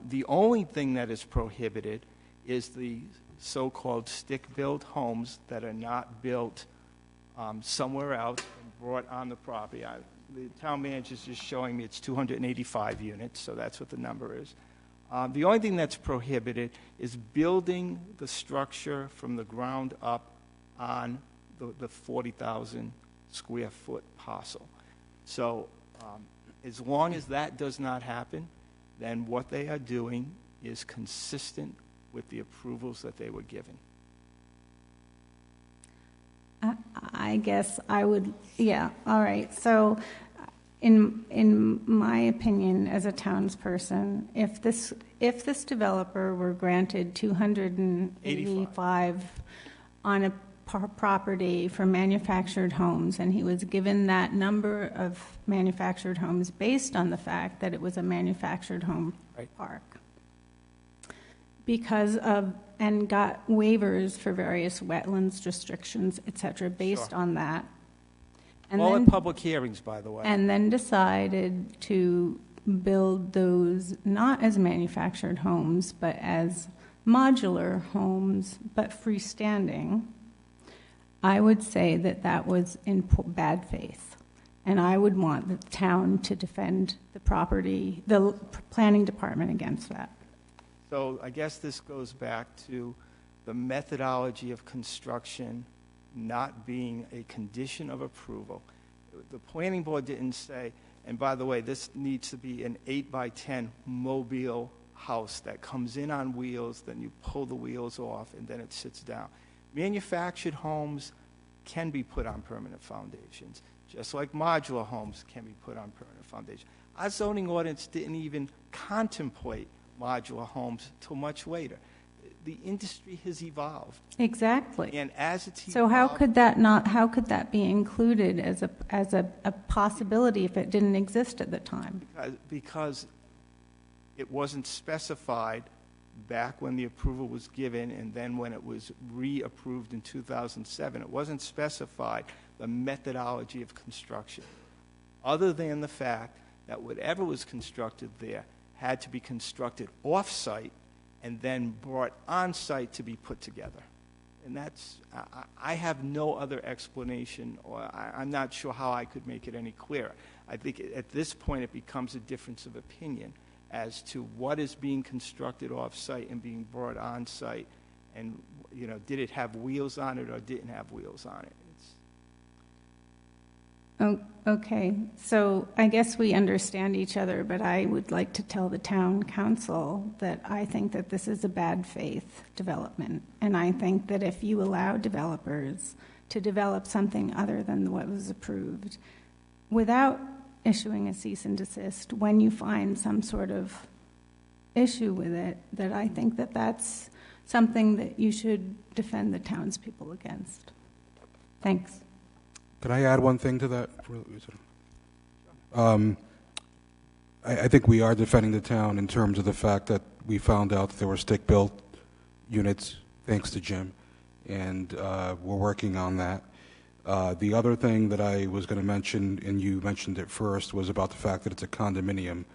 the only thing that is prohibited is the so-called stick-built homes that are not built somewhere else and brought on the property. The town manager is just showing me it's 285 units, so that's what the number is. The only thing that's prohibited is building the structure from the ground up on the 40,000 square foot parcel. So as long as that does not happen, then what they are doing is consistent with the approvals that they were given. I guess I would, yeah, all right. So in my opinion, as a townsperson, if this developer were granted 285 on a property for manufactured homes, and he was given that number of manufactured homes based on the fact that it was a manufactured home park, because of, and got waivers for various wetlands restrictions, et cetera, based on that. And all then, at public hearings, by the way. And then decided to build those not as manufactured homes, but as modular homes, but freestanding. I would say that that was in bad faith. And I would want the town to defend the property, the planning department against that. So I guess this goes back to the methodology of construction not being a condition of approval. The planning board didn't say, and by the way, this needs to be an 8x10 mobile house that comes in on wheels, then you pull the wheels off, and then it sits down. Manufactured homes can be put on permanent foundations, just like modular homes can be put on permanent foundations. Our zoning ordinance didn't even contemplate modular homes till much later. The industry has evolved. Exactly. And as it's evolved, So how could that be included as a possibility if it didn't exist at the time? because it wasn't specified back when the approval was given, and then when it was reapproved in 2007, it wasn't specified the methodology of construction, other than the fact that whatever was constructed there had to be constructed off-site and then brought on-site to be put together. And that's, I have no other explanation, or I'm not sure how I could make it any clearer. I think at this point it becomes a difference of opinion as to what is being constructed off-site and being brought on-site, and, you know, did it have wheels on it or didn't have wheels on it. Oh, okay, so I guess we understand each other, but I would like to tell the town council that I think that this is a bad faith development, and I think that if you allow developers to develop something other than what was approved, without issuing a cease and desist, when you find some sort of issue with it, that I think that that's something that you should defend the townspeople against. Thanks. Can I add one thing to that? I think we are defending the town in terms of the fact that we found out that there were stick-built units, thanks to Jim, and we're working on that. The other thing that I was going to mention, and you mentioned it first, was about the fact that it's a condominium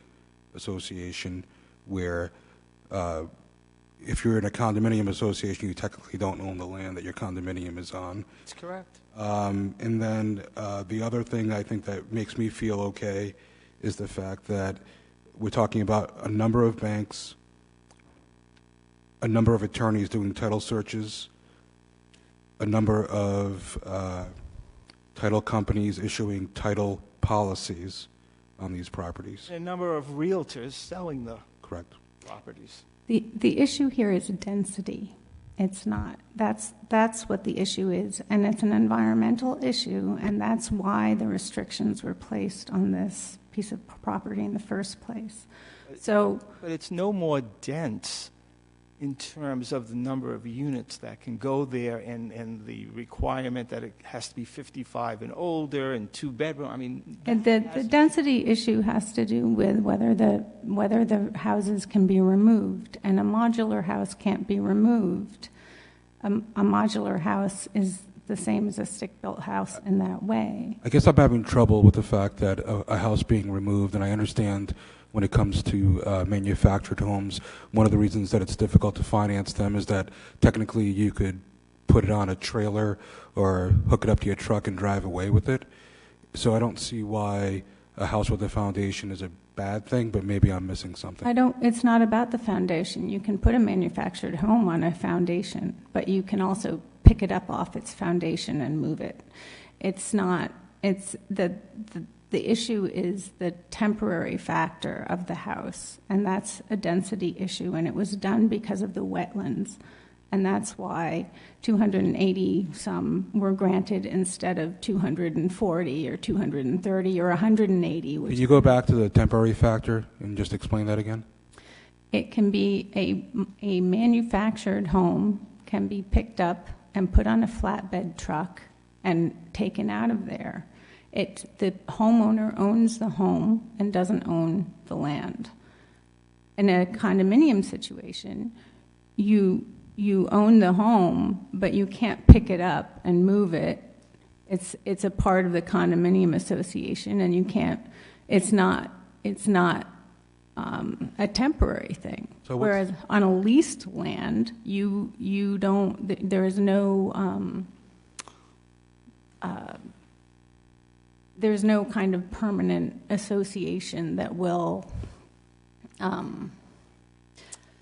association where if you're in a condominium association, you technically don't own the land that your condominium is on. That's correct. And then the other thing I think that makes me feel okay is the fact that we're talking about a number of banks, a number of attorneys doing title searches, a number of title companies issuing title policies on these properties. A number of realtors selling the Correct. properties. The issue here is density. It's not. That's what the issue is, and it's an environmental issue, and that's why the restrictions were placed on this piece of property in the first place. So, but it's no more dense in terms of the number of units that can go there, and the requirement that it has to be 55 and older and 2-bedroom. I mean, and the density issue has to do with whether the houses can be removed, and a modular house can't be removed. A modular house is the same as a stick-built house in that way. I guess I'm having trouble with the fact that a house being removed, and I understand when it comes to manufactured homes, one of the reasons that it's difficult to finance them is that technically you could put it on a trailer or hook it up to your truck and drive away with it. So I don't see why a house with a foundation is a bad thing, but maybe I'm missing something. It's not about the foundation. You can put a manufactured home on a foundation, but you can also pick it up off its foundation and move it. It's not, it's the issue is the temporary factor of the house, and that's a density issue, and it was done because of the wetlands, and that's why 280 some were granted instead of 240 or 230 or 180. Can you go back to the temporary factor and just explain that again? It can be a manufactured home can be picked up and put on a flatbed truck and taken out of there. The homeowner owns the home and doesn't own the land. In a condominium situation, you own the home, but you can't pick it up and move it. It's a part of the condominium association, and you can't. It's not a temporary thing. So whereas on a leased land, you don't. There is no. there's no kind of permanent association that will,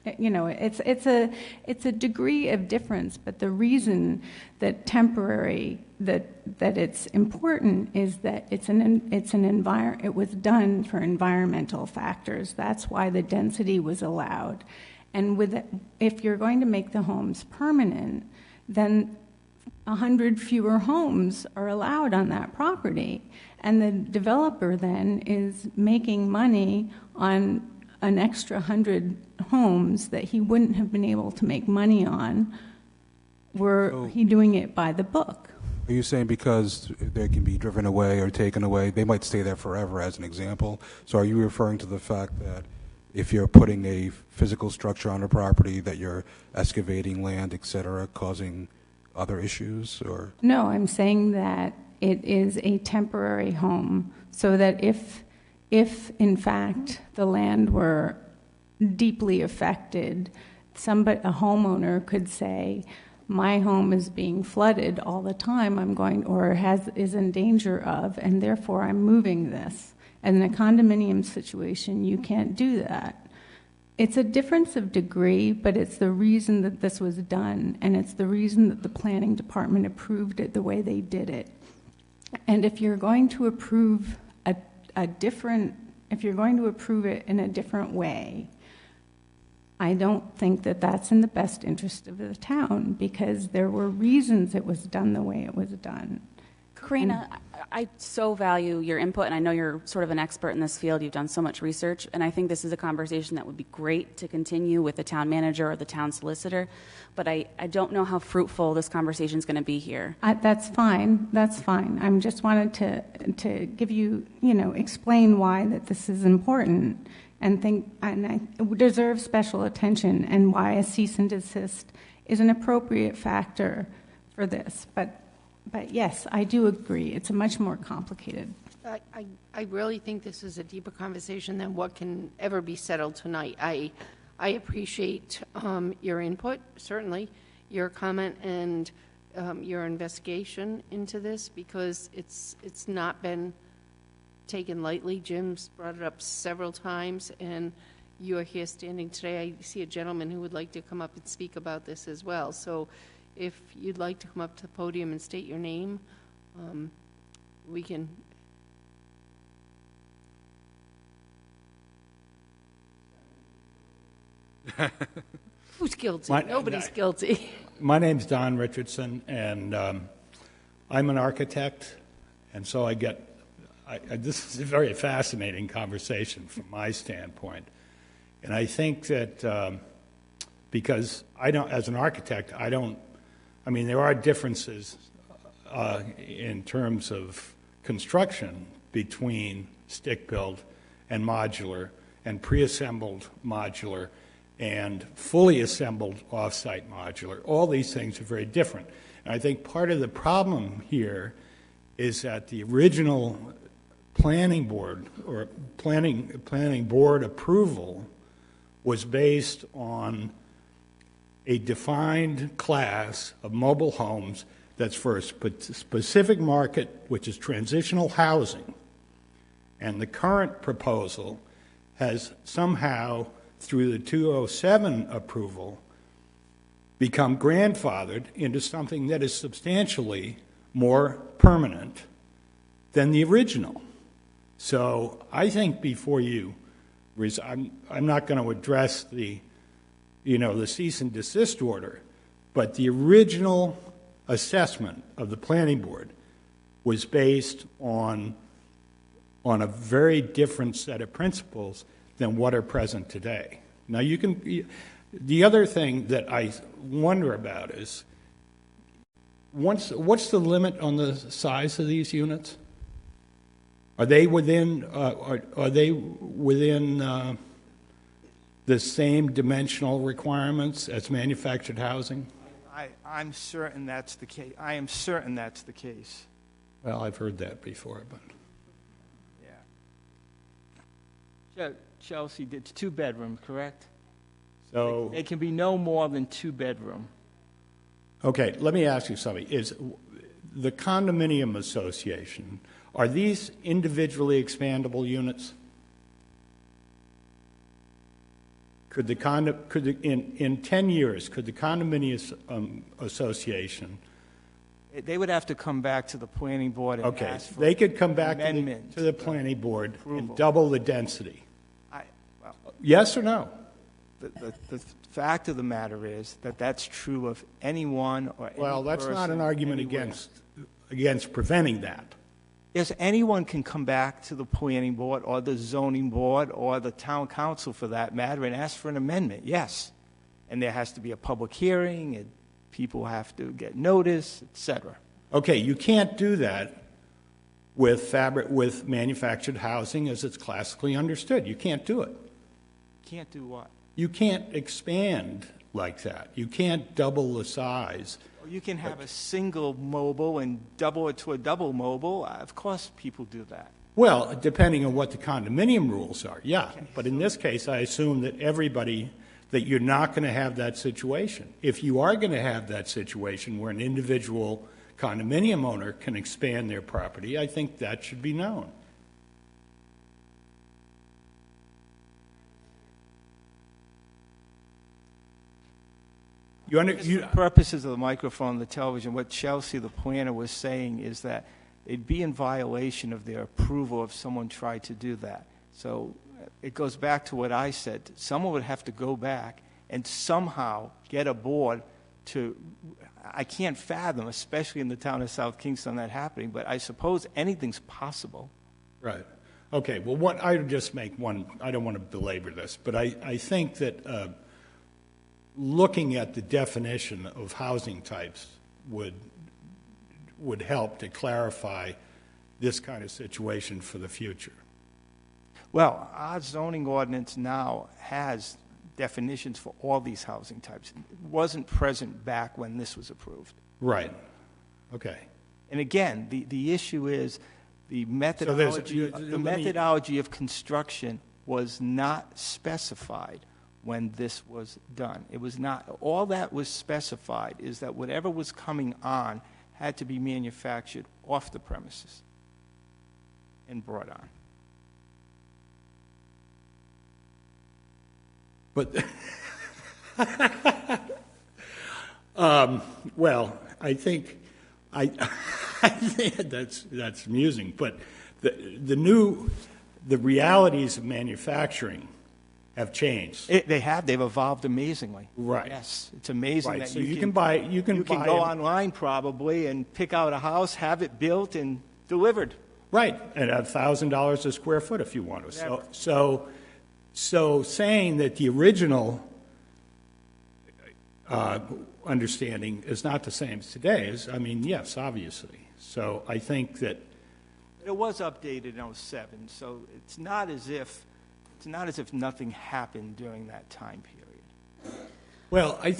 it's a degree of difference, but the reason that temporary, that it's important is that it was done for environmental factors. That's why the density was allowed. And if you're going to make the homes permanent, then 100 fewer homes are allowed on that property. And the developer then is making money on an extra 100 homes that he wouldn't have been able to make money on were he doing it by the book. Are you saying because they can be driven away or taken away, they might stay there forever, as an example? So are you referring to the fact that if you're putting a physical structure on a property that you're excavating land, et cetera, causing other issues? Or no, I'm saying that it is a temporary home, so that if in fact the land were deeply affected, a homeowner could say, my home is being flooded all the time, is in danger of, and therefore I'm moving this. And in a condominium situation, you can't do that. It's a difference of degree, but it's the reason that this was done, and it's the reason that the planning department approved it the way they did it. And if you're going to approve if you're going to approve it in a different way, I don't think that that's in the best interest of the town, because there were reasons it was done the way it was done. Karina, I so value your input, and I know you're sort of an expert in this field. You've done so much research, and I think this is a conversation that would be great to continue with the town manager or the town solicitor, but I don't know how fruitful this conversation is going to be here. That's fine. That's fine. I just wanted to give you, explain why that this is important and it deserves special attention, and why a cease and desist is an appropriate factor for this. But yes, I do agree. It's a much more complicated. I really think this is a deeper conversation than what can ever be settled tonight. I appreciate your input, certainly, your comment and your investigation into this, because it's not been taken lightly. Jim's brought it up several times, and you are here standing today. I see a gentleman who would like to come up and speak about this as well. So if you'd like to come up to the podium and state your name, we can. Who's guilty? Nobody's guilty. My name's Don Richardson, and I'm an architect, and so this is a very fascinating conversation from my standpoint. And I think that because as an architect, there are differences in terms of construction between stick-built and modular and pre-assembled modular and fully assembled off-site modular. All these things are very different. And I think part of the problem here is that the original planning board or planning board approval was based on a defined class of mobile homes that's for a specific market, which is transitional housing. And the current proposal has somehow, through the 207 approval, become grandfathered into something that is substantially more permanent than the original. So I think before you, I'm not going to address the cease and desist order, but the original assessment of the planning board was based on a very different set of principles than what are present today. Now, the other thing that I wonder about is, what's the limit on the size of these units? Are they within the same dimensional requirements as manufactured housing? I'm certain that's the case. I am certain that's the case. Well, I've heard that before, but yeah. Chelsea, it's 2-bedroom, correct? So it can be no more than 2-bedroom. Okay, let me ask you something. Is the condominium association Are these individually expandable units? In 10 years, could the condominium association... They would have to come back to the planning board and Okay, ask for they could come back amendment to the planning board approval. and double the density. Well, Yes or no? the fact of the matter is that that's true of anyone or any Well, that's not person an argument anywhere. against preventing that. Yes, anyone can come back to the planning board or the zoning board or the town council for that matter and ask for an amendment, yes. And there has to be a public hearing, and people have to get notice, et cetera. Okay, you can't do that with manufactured housing as it's classically understood. You can't do it. Can't do what? You can't expand like that. You can't double the size. You can have a single mobile and double it to a double mobile. Of course people do that. Well, depending on what the condominium rules are, yeah. But in this case, I assume that that you're not going to have that situation. If you are going to have that situation where an individual condominium owner can expand their property, I think that should be known. For the purposes of the microphone and the television, what Chelsea, the planner, was saying is that it'd be in violation of their approval if someone tried to do that. So it goes back to what I said. Someone would have to go back and somehow get a board to, I can't fathom, especially in the town of South Kingston, that happening, but I suppose anything's possible. Right. Okay, well, I would just make one, I don't want to belabor this, but I think that looking at the definition of housing types would help to clarify this kind of situation for the future. Well, our zoning ordinance now has definitions for all these housing types. It wasn't present back when this was approved. Right. Okay. And again, the issue is the methodology, methodology of construction was not specified when this was done. It was not. All that was specified is that whatever was coming on had to be manufactured off the premises and brought on. But, well, I think that's amusing. But the realities of manufacturing have changed. They have. They've evolved amazingly. Right. Yes, it's amazing Right. that So you can buy. You can go online probably and pick out a house, have it built and delivered. Right, and at $1,000 a square foot if you want to. So saying that the original understanding is not the same as today's, I mean, yes, obviously. So I think that it was updated in 2007, so it's not as if nothing happened during that time period. Well, I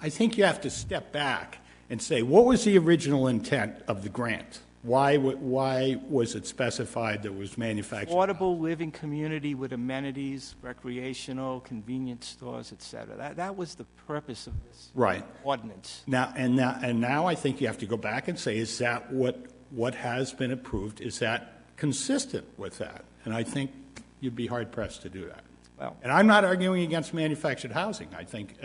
think you have to step back and say, what was the original intent of the grant? Why was it specified that it was manufactured? Affordable living community with amenities, recreational, convenience stores, et cetera. That was the purpose of this ordinance. Now I think you have to go back and say, is that what has been approved? Is that consistent with that? And I think you'd be hard pressed to do that. Well, and I'm not arguing against manufactured housing. I think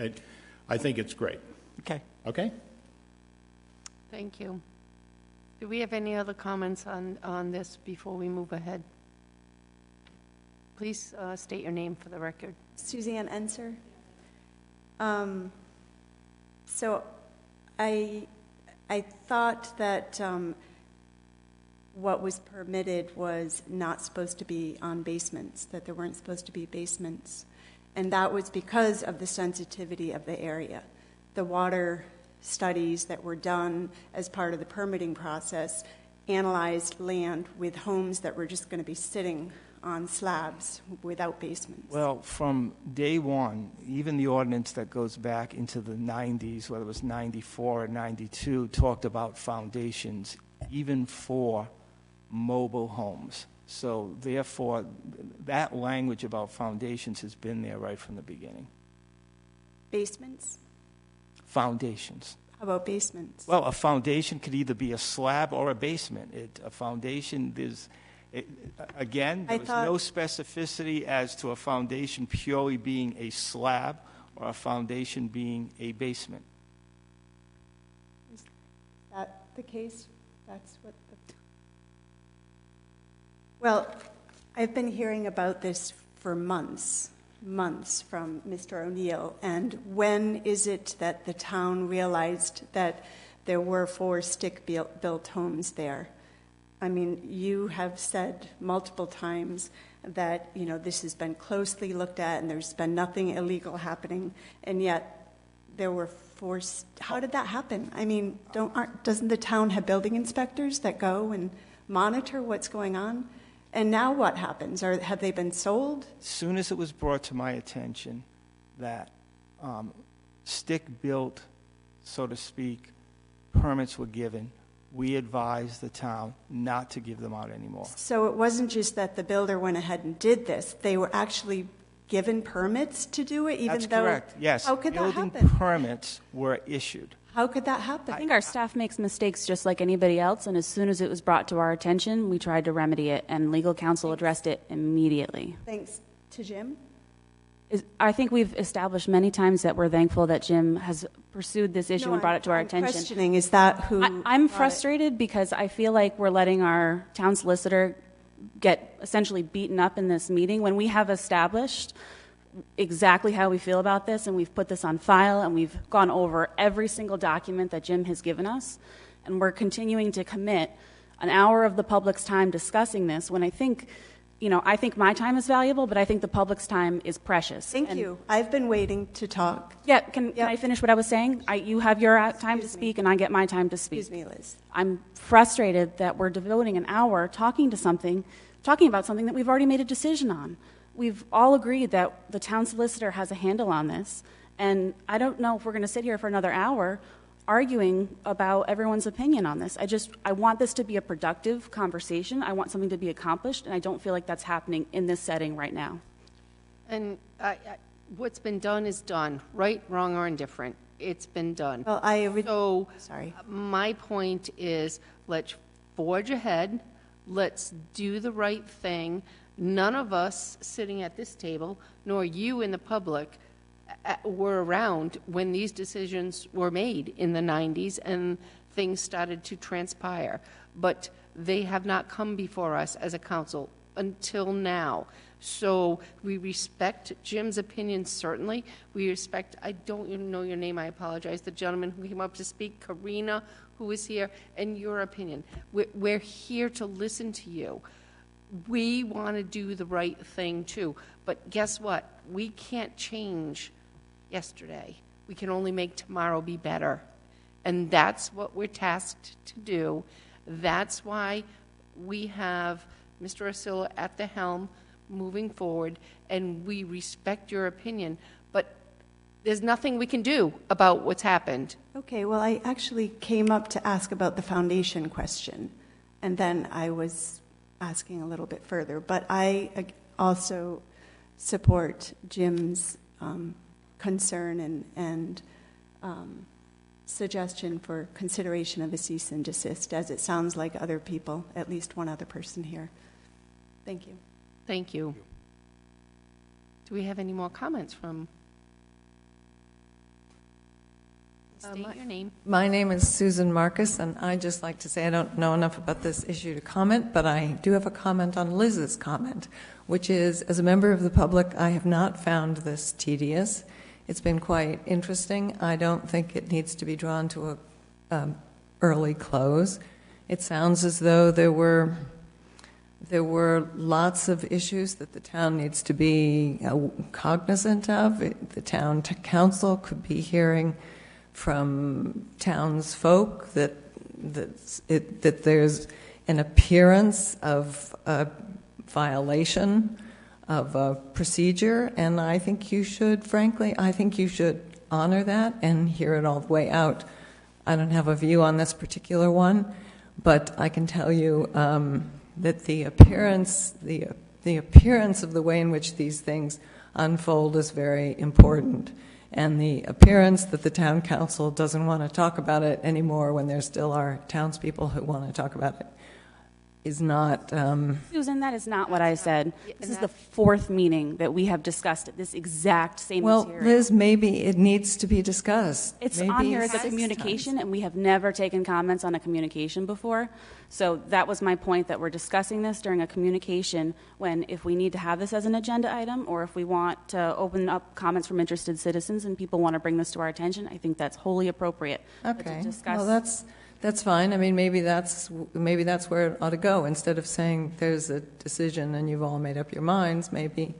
it's great. Okay. Okay. Thank you. Do we have any other comments on this before we move ahead? Please state your name for the record. Suzanne Enser. So I thought that what was permitted was not supposed to be on basements, that there weren't supposed to be basements. And that was because of the sensitivity of the area. The water studies that were done as part of the permitting process analyzed land with homes that were just going to be sitting on slabs without basements. Well, from day one, even the ordinance that goes back into the 90s, whether it was 94 or 92, talked about foundations, even for mobile homes. So therefore, that language about foundations has been there right from the beginning. Basements? Foundations. How about basements? Well, a foundation could either be a slab or a basement. A foundation, again, there was no specificity as to a foundation purely being a slab or a foundation being a basement. Is that the case? That's what Well, I've been hearing about this for months from Mr. O'Neill. And when is it that the town realized that there were 4 stick-built homes there? I mean, you have said multiple times that, this has been closely looked at and there's been nothing illegal happening, and yet there were 4. How did that happen? I mean, doesn't the town have building inspectors that go and monitor what's going on? And now what happens? Have they been sold? As soon as it was brought to my attention that stick-built, so to speak, permits were given, we advised the town not to give them out anymore. So it wasn't just that the builder went ahead and did this. They were actually given permits to do it, even though... That's correct, yes. How could that Building happen? permits were issued. How could that happen? I think our staff makes mistakes just like anybody else, and as soon as it was brought to our attention, we tried to remedy it, and legal counsel addressed it immediately. Thanks to Jim? I think we've established many times that we're thankful that Jim has pursued this issue and brought it to our attention. Questioning, is that who... I'm frustrated because I feel like we're letting our town solicitor get essentially beaten up in this meeting when we have established exactly how we feel about this, and we've put this on file, and we've gone over every single document that Jim has given us, and we're continuing to commit an hour of the public's time discussing this when I think my time is valuable, but I think the public's time is precious. Thank you. I've been waiting to talk. Yeah, can I finish what I was saying? You have your time to speak, and I get my time to speak. Excuse me, Liz. I'm frustrated that we're devoting an hour talking about something that we've already made a decision on. We've all agreed that the town solicitor has a handle on this, and I don't know if we're going to sit here for another hour arguing about everyone's opinion on this. I want this to be a productive conversation. I want something to be accomplished, and I don't feel like that's happening in this setting right now. And what's been done is done, right, wrong, or indifferent. It's been done. Well, sorry. My point is, let's forge ahead. Let's do the right thing. None of us sitting at this table, nor you in the public, were around when these decisions were made in the 90s and things started to transpire. But they have not come before us as a council until now. So we respect Jim's opinion, certainly. We respect, I don't even know your name, I apologize, the gentleman who came up to speak, Karina, who is here, and your opinion. We're here to listen to you. We want to do the right thing, too. But guess what? We can't change yesterday. We can only make tomorrow be better. And that's what we're tasked to do. That's why we have Mr. Ursillo at the helm moving forward, and we respect your opinion. But there's nothing we can do about what's happened. Okay, well, I actually came up to ask about the foundation question, and then I was asking a little bit further. But I also support Jim's concern and suggestion for consideration of a cease and desist, as it sounds like other people, at least one other person here. Thank you. Thank you. Do we have any more comments from? State your name. My name is Susan Marcus, and I'd just like to say I don't know enough about this issue to comment, but I do have a comment on Liz's comment, which is, as a member of the public, I have not found this tedious. It's been quite interesting. I don't think it needs to be drawn to a early close. It sounds as though there were lots of issues that the town needs to be cognizant of. The town council could be hearing from townsfolk that there's an appearance of a violation of a procedure, and I think you should, frankly, honor that and hear it all the way out. I don't have a view on this particular one, but I can tell you that the appearance of the way in which these things unfold is very important. And the appearance that the town council doesn't want to talk about it anymore when there still are townspeople who want to talk about it is not... Susan, that is not what I said. This is the fourth meeting that we have discussed this exact same material. Liz, maybe it needs to be discussed. It's Maybe on here as a 6 communication, times. and we have never taken comments on a communication before. So that was my point, that we're discussing this during a communication when, if we need to have this as an agenda item, or if we want to open up comments from interested citizens and people want to bring this to our attention, I think that's wholly appropriate. Okay. To discuss. Well, that's fine. I mean, maybe that's where it ought to go. Instead of saying there's a decision and you've all made up your minds, maybe.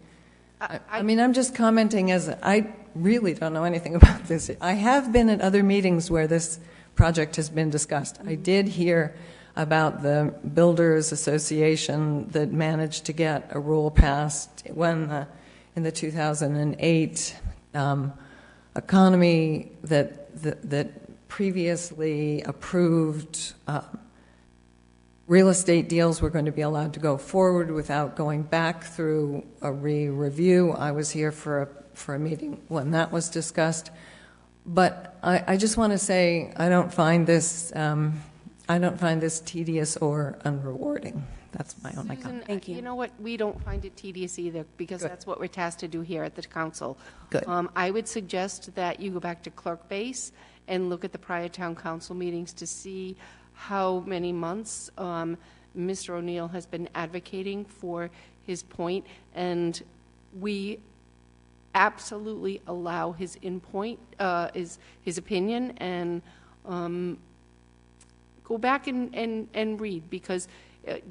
I mean, I'm just commenting I really don't know anything about this. I have been at other meetings where this project has been discussed. I did hear about the Builders Association that managed to get a rule passed when in the 2008 economy that previously approved real estate deals were going to be allowed to go forward without going back through a review. I was here for a meeting when that was discussed. But I just want to say I don't find this tedious or unrewarding. That's my only comment. Thank you. You know what? We don't find it tedious either, because that's what we're tasked to do here at the council. Good. I would suggest that you go back to clerk base and look at the prior town council meetings to see how many months Mr. O'Neill has been advocating for his point, and we absolutely allow his his opinion, and go back and read, because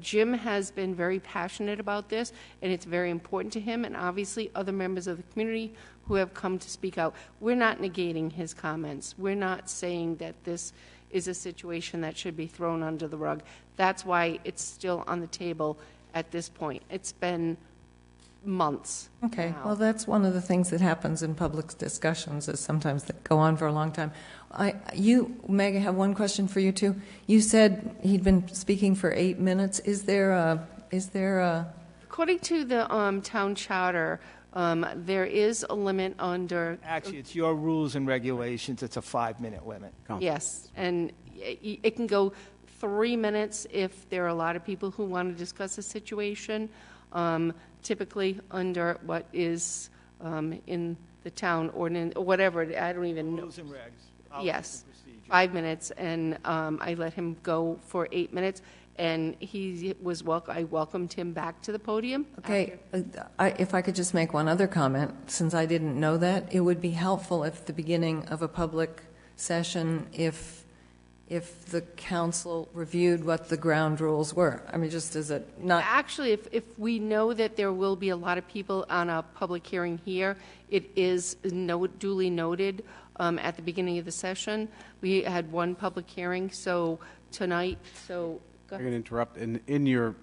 Jim has been very passionate about this, and it's very important to him, and obviously other members of the community who have come to speak out. We're not negating his comments. We're not saying that this is a situation that should be thrown under the rug. That's why it's still on the table at this point. It's been months. Okay, now. well, that's one of the things that happens in public discussions, is sometimes they go on for a long time. Meg, I have one question for you too. You said he'd been speaking for 8 minutes. Is there a? According to the town charter, there is a limit under. Actually, it's your rules and regulations. It's a 5-minute limit. Yes, and it can go 3 minutes if there are a lot of people who want to discuss a situation. Typically under what is in the town ordinance, or whatever, I don't even know. Rules and regs. Yes, 5 minutes, and I let him go for 8 minutes, and he was I welcomed him back to the podium. Okay, if I could just make one other comment, since I didn't know that, it would be helpful if the beginning of a public session, if the council reviewed what the ground rules were. I mean, just as a not. Actually, if we know that there will be a lot of people on a public hearing here, it is duly noted at the beginning of the session. We had one public hearing, so tonight, so. I'm going to interrupt. In your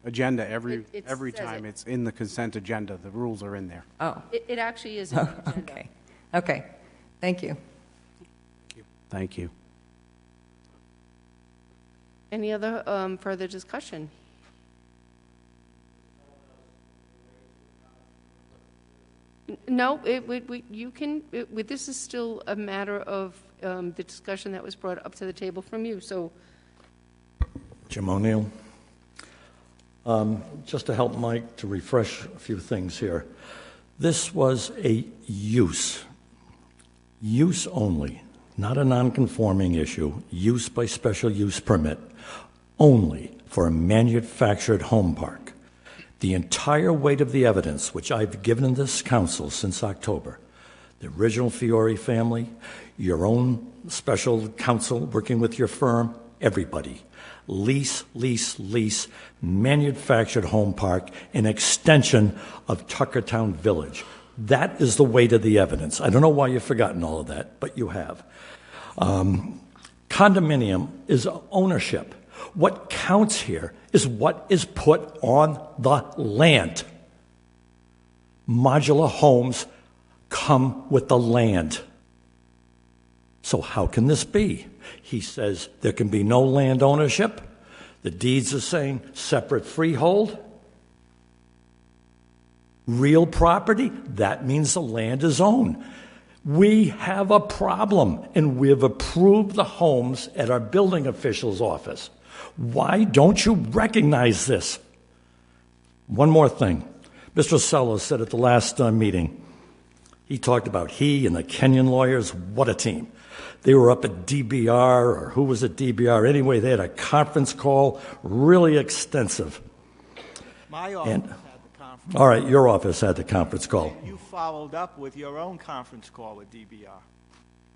agenda, every says time it. it's in the consent agenda, the rules are in there. Oh. It actually is in the agenda. Okay. Thank you. Thank you. Any other further discussion? No, you can. This is still a matter of the discussion that was brought up to the table from you. So, Jim O'Neill. Just to help Mike to refresh a few things here. This was a use only, not a non-conforming issue, use by special use permit, only for a manufactured home park. The entire weight of the evidence, which I've given in this council since October, the original Fiore family, your own special counsel working with your firm, everybody, lease, manufactured home park, an extension of Tuckertown Village. That is the weight of the evidence. I don't know why you've forgotten all of that, but you have. Condominium is ownership. What counts here is what is put on the land. Modular homes come with the land. So how can this be? He says there can be no land ownership. The deeds are saying separate freehold. Real property, that means the land is owned. We have a problem, and we have approved the homes at our building official's office. Why don't you recognize this? One more thing. Mr. Sello said at the last meeting, he talked about he and the Kenyon lawyers, what a team. They were up at DBR, or who was at DBR? Anyway, they had a conference call, really extensive. My office had the conference. All right, your office had the conference call. You followed up with your own conference call with DBR.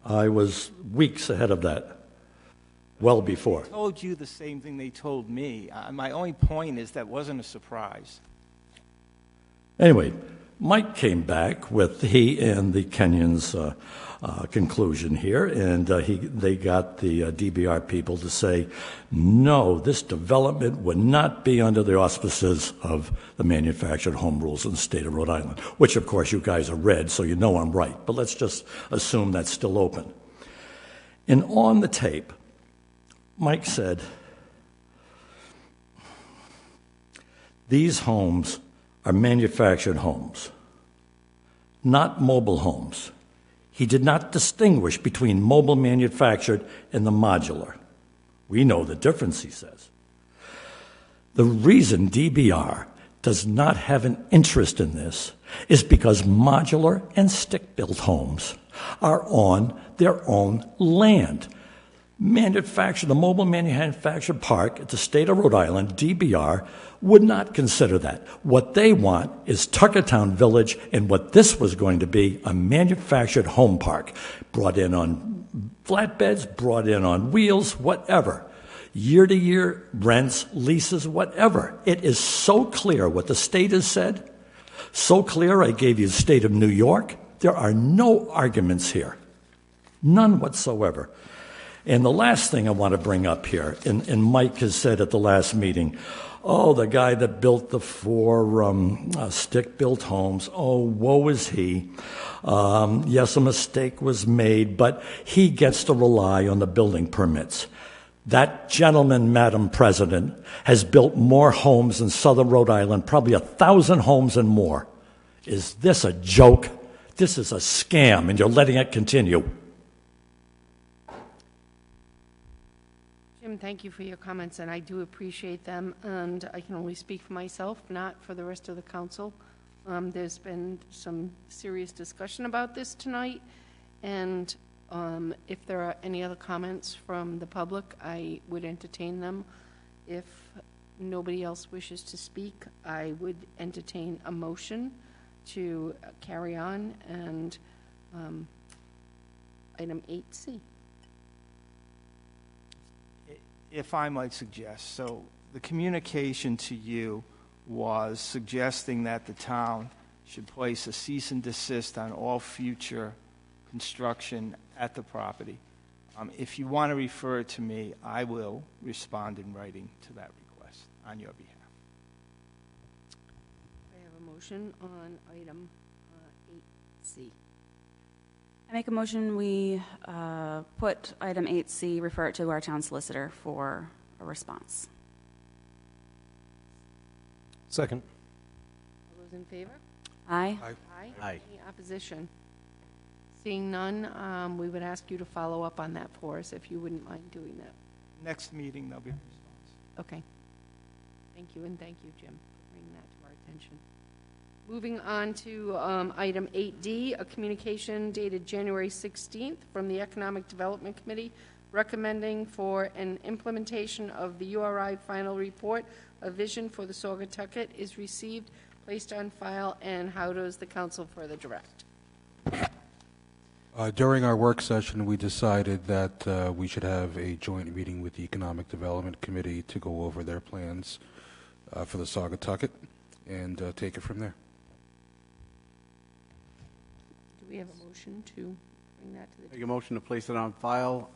I was weeks ahead of that, well before. They told you the same thing they told me. My only point is that wasn't a surprise. Anyway, Mike came back with he and the Kenyon's conclusion here, and they got the DBR people to say, no, this development would not be under the auspices of the manufactured home rules in the state of Rhode Island, which, of course, you guys have read, so you know I'm right. But let's just assume that's still open. And on the tape, Mike said, these homes are manufactured homes, not mobile homes. He did not distinguish between mobile manufactured and the modular. We know the difference, he says. The reason DBR does not have an interest in this is because modular and stick-built homes are on their own land. The mobile manufactured park at the state of Rhode Island, DBR, would not consider that. What they want is Tuckertown Village, and what this was going to be, a manufactured home park, brought in on flatbeds, brought in on wheels, whatever. Year-to-year rents, leases, whatever. It is so clear what the state has said, so clear I gave you the state of New York. There are no arguments here, none whatsoever. And the last thing I want to bring up here, and Mike has said at the last meeting, oh, the guy that built the 4 stick-built homes, oh, woe is he. Yes, a mistake was made, but he gets to rely on the building permits. That gentleman, Madam President, has built more homes in southern Rhode Island, probably 1,000 homes and more. Is this a joke? This is a scam, and you're letting it continue. Jim, thank you for your comments, and I do appreciate them, and I can only speak for myself, not for the rest of the council. There's been some serious discussion about this tonight, and if there are any other comments from the public, I would entertain them. If nobody else wishes to speak, I would entertain a motion to carry on, and item 8C. If I might suggest, so the communication to you was suggesting that the town should place a cease and desist on all future construction at the property. If you want to refer it to me, I will respond in writing to that request on your behalf. I have a motion on item 8C. I make a motion we put item 8C, refer it to our town solicitor for a response. Second. All those in favor? Aye. Aye. Aye. Any opposition? Seeing none, we would ask you to follow up on that for us, if you wouldn't mind doing that. Next meeting, there'll be a response. Okay. Thank you, and thank you, Jim, for bringing that to our attention. Moving on to item 8D, a communication dated January 16th from the Economic Development Committee recommending for an implementation of the URI final report, a vision for the Saugatucket is received, placed on file, and how does the council further direct? During our work session, we decided that we should have a joint meeting with the Economic Development Committee to go over their plans for the Saugatucket and take it from there. Do we have a motion to bring that to the... Make a motion to place it on file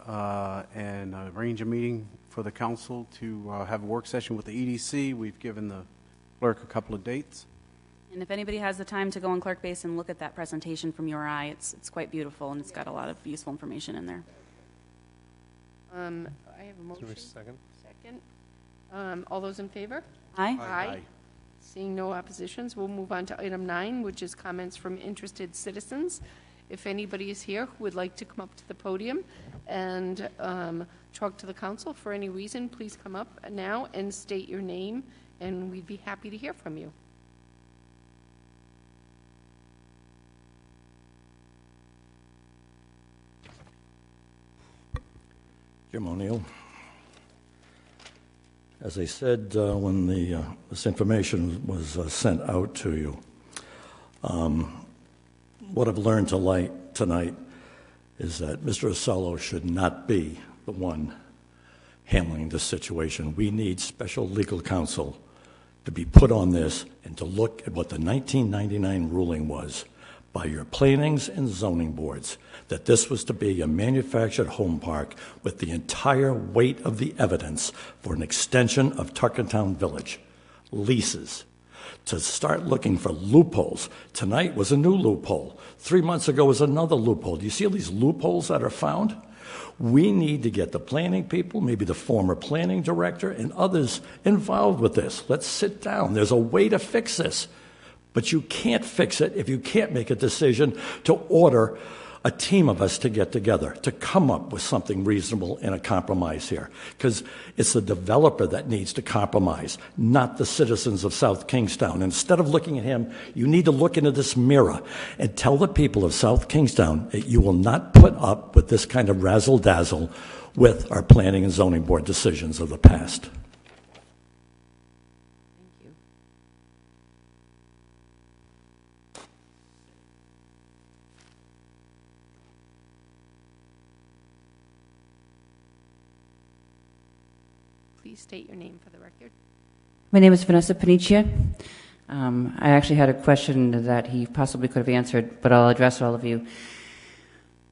and arrange a meeting for the council to have a work session with the EDC. We've given the clerk a couple of dates. And if anybody has the time to go on Clerk Base and look at that presentation from URI, it's quite beautiful, and it's got a lot of useful information in there. I have a motion. Second. Second. All those in favor? Aye. Aye. Seeing no oppositions, we'll move on to item 9, which is comments from interested citizens. If anybody is here who would like to come up to the podium and talk to the council for any reason, please come up now and state your name, and we'd be happy to hear from you. Jim O'Neill. As I said when this information was sent out to you, what I've learned tonight is that Mr. Osello should not be the one handling this situation. We need special legal counsel to be put on this and to look at what the 1999 ruling was by your plannings and zoning boards, that this was to be a manufactured home park with the entire weight of the evidence for an extension of Tuckertown Village. Leases. To start looking for loopholes. Tonight was a new loophole. 3 months ago was another loophole. Do you see all these loopholes that are found? We need to get the planning people, maybe the former planning director and others involved with this. Let's sit down. There's a way to fix this. But you can't fix it if you can't make a decision to order a team of us to get together, to come up with something reasonable and a compromise here. Because it's the developer that needs to compromise, not the citizens of South Kingstown. Instead of looking at him, you need to look into this mirror and tell the people of South Kingstown that you will not put up with this kind of razzle-dazzle with our planning and zoning board decisions of the past. Please state your name for the record. My name is Vanessa Panicia. I actually had a question that he possibly could have answered, but I'll address all of you.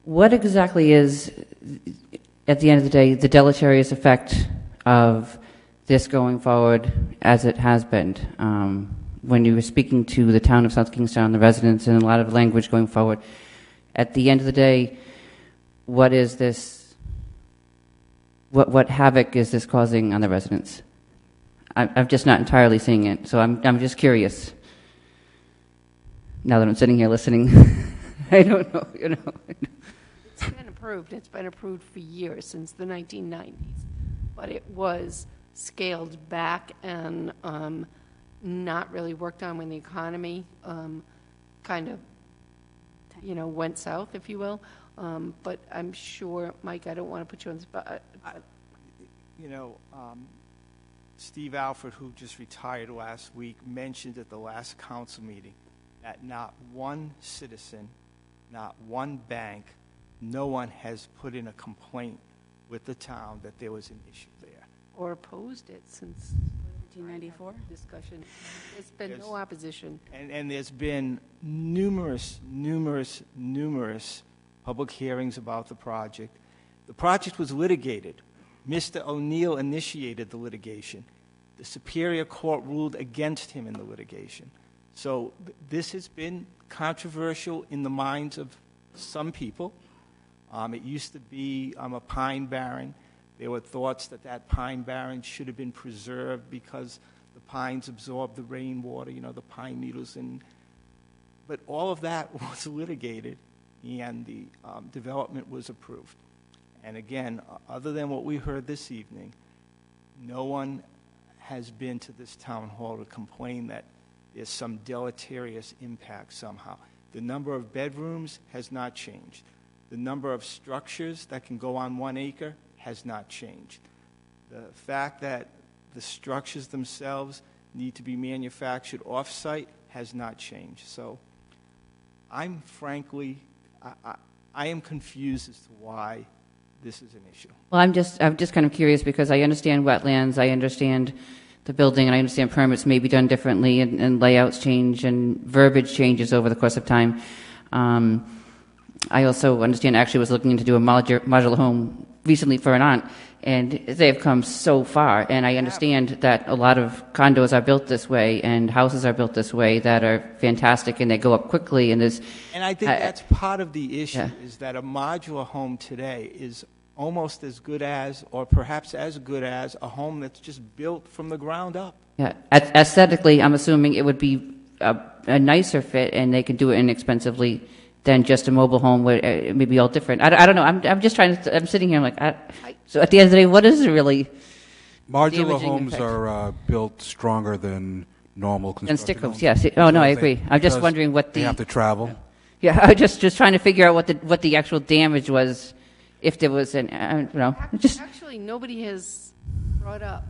What exactly is, at the end of the day, the deleterious effect of this going forward as it has been? When you were speaking to the town of South Kingstown, the residents, and a lot of language going forward, at the end of the day, what is this? What havoc is this causing on the residents? I'm just not entirely seeing it, so I'm just curious. Now that I'm sitting here listening, I don't know, you know. It's been approved. It's been approved for years, since the 1990s. But it was scaled back and not really worked on when the economy kind of, went south, if you will. But I'm sure, Mike, I don't want to put you on the spot. Steve Alford, who just retired last week, mentioned at the last council meeting that not one citizen, not one bank, no one has put in a complaint with the town that there was an issue there. Or opposed it since 1994 discussion. There's been no opposition. And there's been numerous public hearings about the project. The project was litigated. Mr. O'Neill initiated the litigation. The Superior Court ruled against him in the litigation. So this has been controversial in the minds of some people. It used to be a pine barren. There were thoughts that pine barren should have been preserved because the pines absorb the rainwater, the pine needles. But all of that was litigated, and the development was approved. And again, other than what we heard this evening, no one has been to this town hall to complain that there's some deleterious impact somehow. The number of bedrooms has not changed. The number of structures that can go on 1 acre has not changed. The fact that the structures themselves need to be manufactured off-site has not changed. So I'm frankly, I am confused as to why this is an issue. Well, I'm just kind of curious because I understand wetlands, I understand the building, and I understand permits may be done differently, and layouts change, and verbiage changes over the course of time. I also understand, actually was looking into do a modular home recently for an aunt, and they've come so far, and I understand that a lot of condos are built this way, and houses are built this way that are fantastic, and they go up quickly, and there's... And I think that's part of the issue, is that a modular home today is almost as good as, or perhaps as good as, a home that's just built from the ground up. Yeah, aesthetically, I'm assuming it would be a nicer fit, and they could do it inexpensively than just a mobile home where it may be all different. I don't know. I'm just trying to, I'm sitting here, I'm like, so at the end of the day, what is it really? Modular damaging homes effect? are built stronger than normal construction And stick homes. homes, yes. Oh, no, I Because they- agree. I'm just because wondering what They have to travel. Yeah, I'm just trying to figure out what the actual damage was, if there was an, just. Actually, nobody has brought up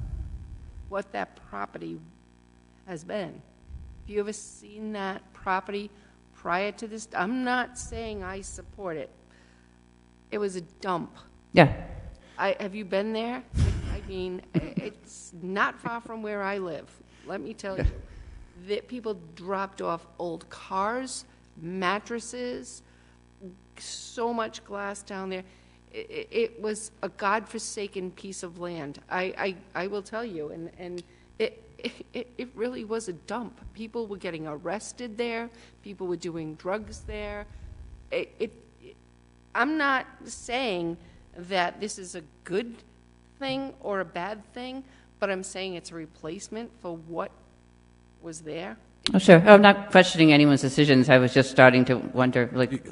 what that property has been. Have you ever seen that property prior to this? I'm not saying I support it. It was a dump. Yeah. Have you been there? I mean, it's not far from where I live. Let me tell you, that people dropped off old cars, mattresses, so much glass down there. It was a godforsaken piece of land. I will tell you, and it really was a dump. People were getting arrested there. People were doing drugs there. I'm not saying that this is a good thing or a bad thing, but I'm saying it's a replacement for what was there. Oh, sure. I'm not questioning anyone's decisions. I was just starting to wonder, like,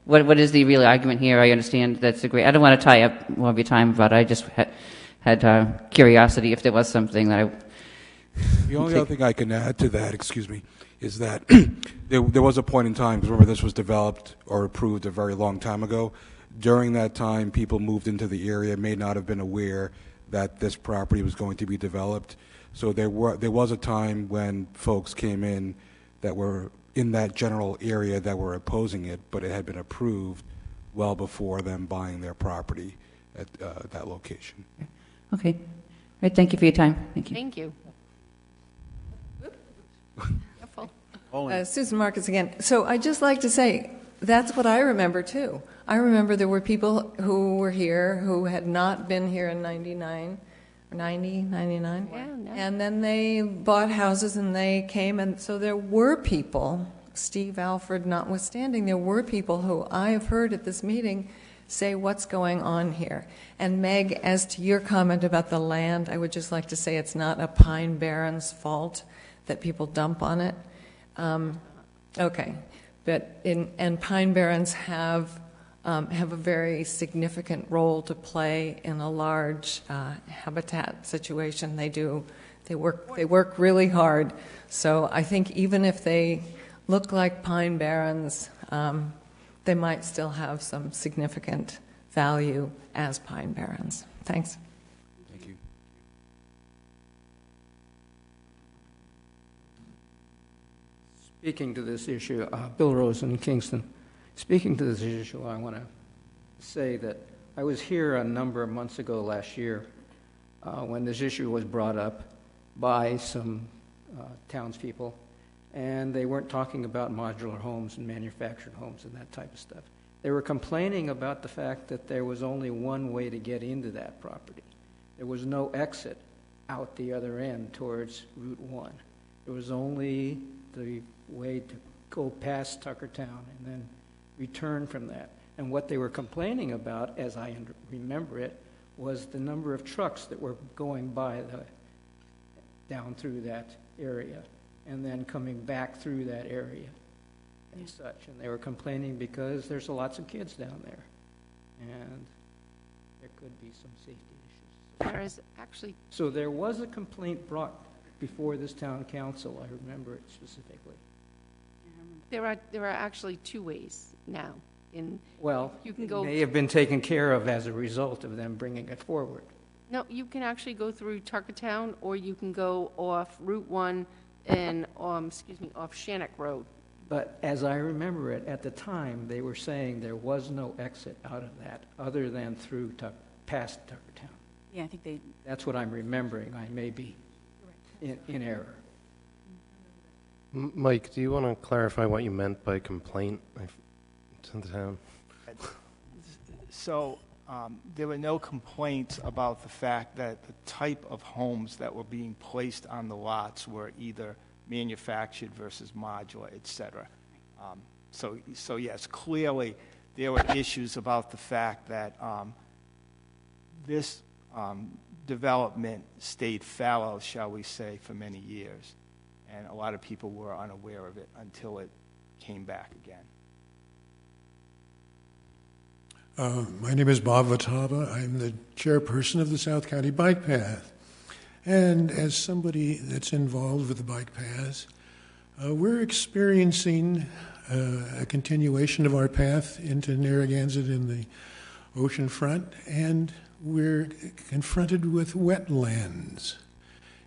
what is the real argument here? I understand that's a great. I don't want to tie up more of your time, but I just had curiosity if there was something that I. The only other thing I can add to that, excuse me, is that there was a point in time, because remember this was developed or approved a very long time ago. During that time, people moved into the area, may not have been aware that this property was going to be developed. So there was a time when folks came in that were in that general area that were opposing it, but it had been approved well before them buying their property at that location. Okay. All right. Thank you for your time. Thank you. Thank you. Susan Marcus again. So I'd just like to say, that's what I remember too. I remember there were people who were here who had not been here in 99, or 90, 99. Yeah, no. And then they bought houses and they came, and so there were people, Steve Alford notwithstanding, there were people who I have heard at this meeting say what's going on here. And Meg, as to your comment about the land, I would just like to say it's not a Pine Barrens fault that people dump on it. Okay, but and Pine Barrens have a very significant role to play in a large habitat situation. They work really hard. So I think even if they look like Pine Barrens, they might still have some significant value as Pine Barrens. Thanks. Thank you. Speaking to this issue, Bill Rosen, Kingston. Speaking to this issue, I want to say that I was here a number of months ago last year when this issue was brought up by some townspeople, and they weren't talking about modular homes and manufactured homes and that type of stuff. They were complaining about the fact that there was only one way to get into that property. There was no exit out the other end towards Route 1. There was only the way to go past Tuckertown and then return from that. And what they were complaining about, as I remember it, was the number of trucks that were going by down through that area and then coming back through that area and such. And they were complaining because there's lots of kids down there and there could be some safety issues. There is actually. So there was a complaint brought before this town council. I remember it specifically. There are actually two ways now. Well, you can go. May have been taken care of as a result of them bringing it forward. No, you can actually go through Tuckertown, or you can go off Route 1 and off Shannock Road. But as I remember it, at the time they were saying there was no exit out of that other than through past Tuckertown. Yeah, I think they. That's what I'm remembering. I may be in error. Mike, do you want to clarify what you meant by complaint to the town? So there were no complaints about the fact that the type of homes that were being placed on the lots were either manufactured versus modular, et cetera. So yes, clearly there were issues about the fact that this development stayed fallow, shall we say, for many years. And a lot of people were unaware of it until it came back again. My name is Bob Vatava. I'm the chairperson of the South County Bike Path. And as somebody that's involved with the bike paths, we're experiencing a continuation of our path into Narragansett in the ocean front, and we're confronted with wetlands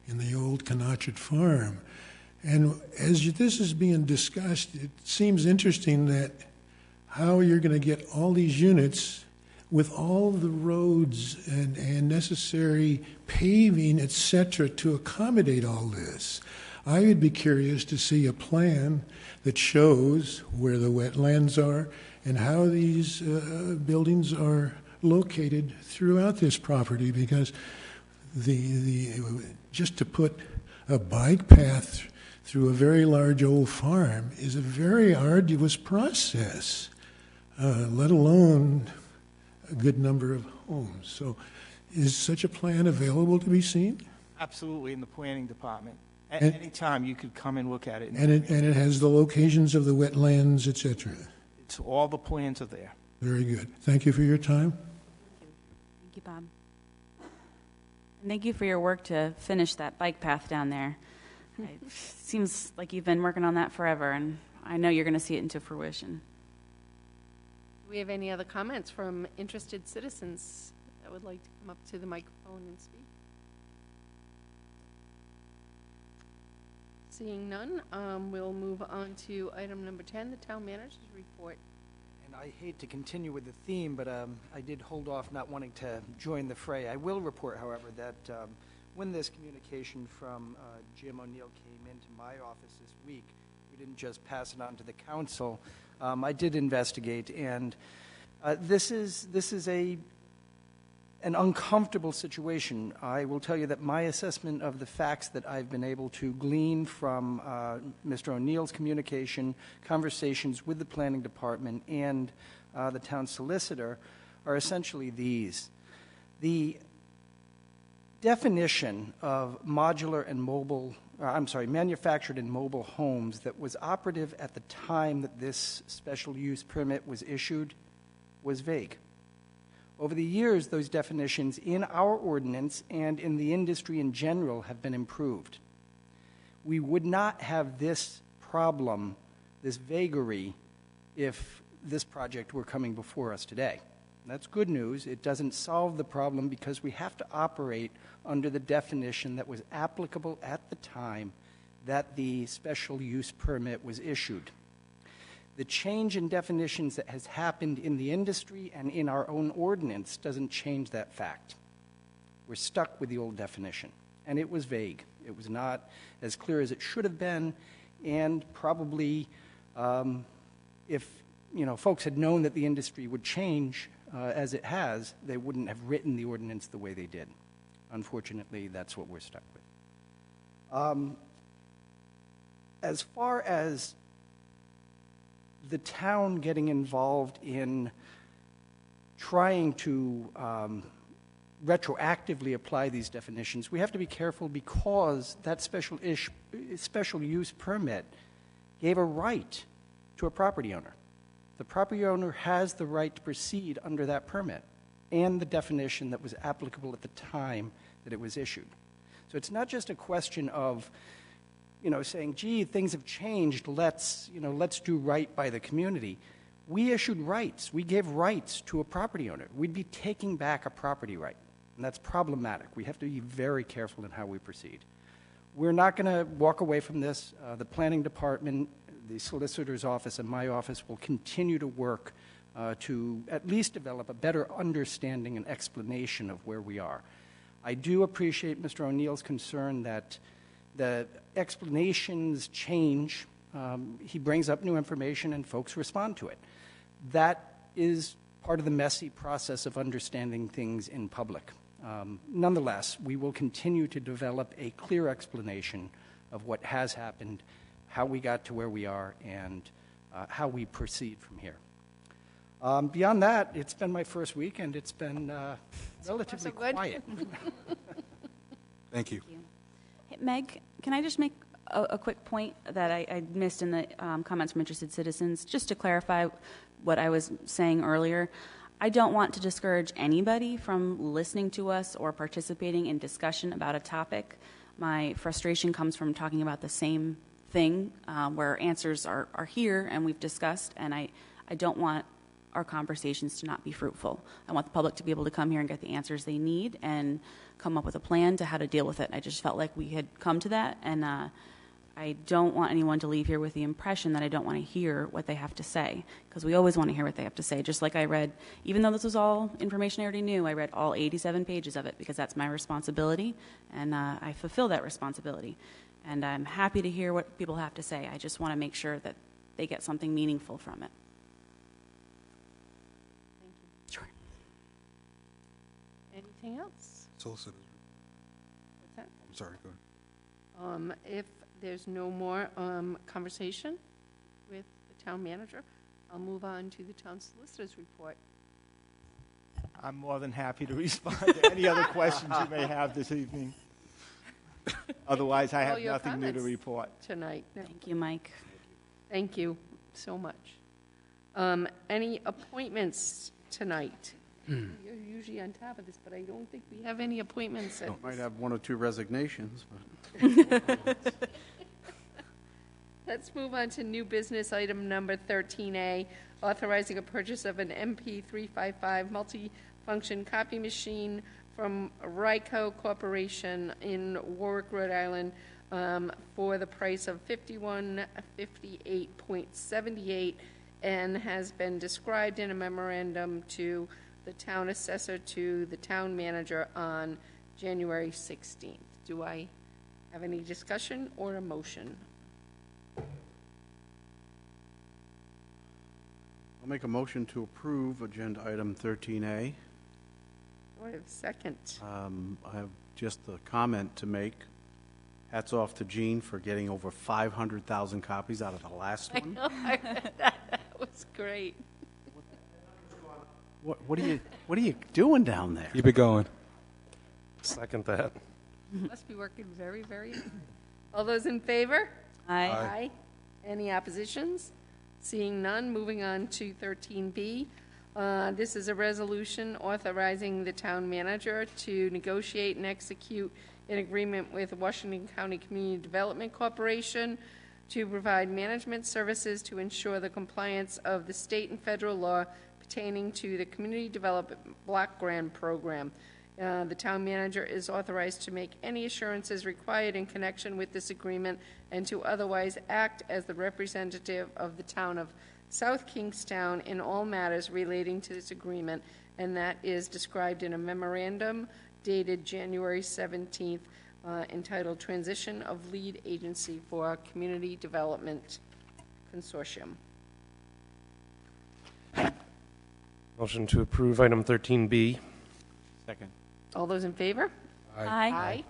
in the old Canachet Farm. And as this is being discussed, it seems interesting that how you're going to get all these units with all the roads and necessary paving, et cetera, to accommodate all this. I would be curious to see a plan that shows where the wetlands are and how these buildings are located throughout this property, because just to put a bike path through a very large old farm is a very arduous process, let alone a good number of homes. So is such a plan available to be seen? Absolutely, in the planning department. At any time, you could come and look at it. And it has the locations of the wetlands, et cetera. It's all the plans are there. Very good. Thank you for your time. Thank you, Bob. And thank you for your work to finish that bike path down there. It seems like you've been working on that forever, and I know you're going to see it into fruition. Do we have any other comments from interested citizens that would like to come up to the microphone and speak? Seeing none, we'll move on to item number 10, the town manager's report. And I hate to continue with the theme, but I did hold off not wanting to join the fray. I will report, however, that when this communication from Jim O'Neill came into my office this week, we didn't just pass it on to the council. I did investigate, and this is an uncomfortable situation. I will tell you that my assessment of the facts that I've been able to glean from Mr. O'Neill's communication, conversations with the planning department, and the town solicitor are essentially these. The definition of modular and mobile, manufactured and mobile homes that was operative at the time that this special use permit was issued was vague. Over the years, those definitions in our ordinance and in the industry in general have been improved. We would not have this problem, this vagary, if this project were coming before us today. That's good news. It doesn't solve the problem because we have to operate under the definition that was applicable at the time that the special use permit was issued. The change in definitions that has happened in the industry and in our own ordinance doesn't change that fact. We're stuck with the old definition, and it was vague. It was not as clear as it should have been, and probably if folks had known that the industry would change as it has, they wouldn't have written the ordinance the way they did. Unfortunately, that's what we're stuck with. As far as the town getting involved in trying to retroactively apply these definitions, we have to be careful because that special use permit gave a right to a property owner. The property owner has the right to proceed under that permit and the definition that was applicable at the time that it was issued. So it's not just a question of saying, gee, things have changed, let's do right by the community. We issued rights. We gave rights to a property owner. We'd be taking back a property right, and that's problematic. We have to be very careful in how we proceed. We're not going to walk away from this. The planning department, the solicitor's office, and my office will continue to work to at least develop a better understanding and explanation of where we are. I do appreciate Mr. O'Neill's concern that the explanations change. He brings up new information and folks respond to it. That is part of the messy process of understanding things in public. Nonetheless, we will continue to develop a clear explanation of what has happened, how we got to where we are, and how we proceed from here. Beyond that, it's been my first week, and it's been relatively quiet. Thank you. Hey, Meg, can I just make a quick point that I missed in the comments from interested citizens? Just to clarify what I was saying earlier, I don't want to discourage anybody from listening to us or participating in discussion about a topic. My frustration comes from talking about the same thing where answers are here and we've discussed, and I don't want our conversations to not be fruitful. I want the public to be able to come here and get the answers they need and come up with a plan to how to deal with it. I just felt like we had come to that, and I don't want anyone to leave here with the impression that I don't want to hear what they have to say, because we always want to hear what they have to say. Just like I read, even though this was all information I already knew, I read all 87 pages of it because that's my responsibility, and I fulfill that responsibility. And I'm happy to hear what people have to say. I just want to make sure that they get something meaningful from it. Sure. Anything else? Solicitors. What's that? I'm sorry, go ahead. If there's no more conversation with the town manager, I'll move on to the town solicitor's report. I'm more than happy to respond to any other questions you may have this evening. Otherwise, I have nothing new to report. Tonight. Thank you, Mike. Thank you so much. Any appointments tonight? You're usually on top of this, but I don't think we have any appointments. Might have one or two resignations, but Let's move on to new business item number 13A, authorizing a purchase of an MP355 multi-function copy machine from Ryco Corporation in Warwick, Rhode Island, for the price of $5158.78, and has been described in a memorandum to the town assessor to the town manager on January 16th. Do I have any discussion or a motion? I'll make a motion to approve agenda item 13A. Do I have a second? I have just a comment to make. Hats off to Gene for getting over 500,000 copies out of the last I one. know, I read that. That was great. What are you doing down there? Keep it going. Second that. Must be working very, very hard. All those in favor? Aye. Aye. Any oppositions? Seeing none, moving on to 13B. This is a resolution authorizing the town manager to negotiate and execute an agreement with Washington County Community Development Corporation to provide management services to ensure the compliance of the state and federal law pertaining to the Community Development Block Grant Program. The town manager is authorized to make any assurances required in connection with this agreement and to otherwise act as the representative of the town of South Kingstown in all matters relating to this agreement, and that is described in a memorandum dated January 17th, entitled Transition of Lead Agency for Community Development Consortium. Motion to approve item 13B. Second. All those in favor? Aye. Aye.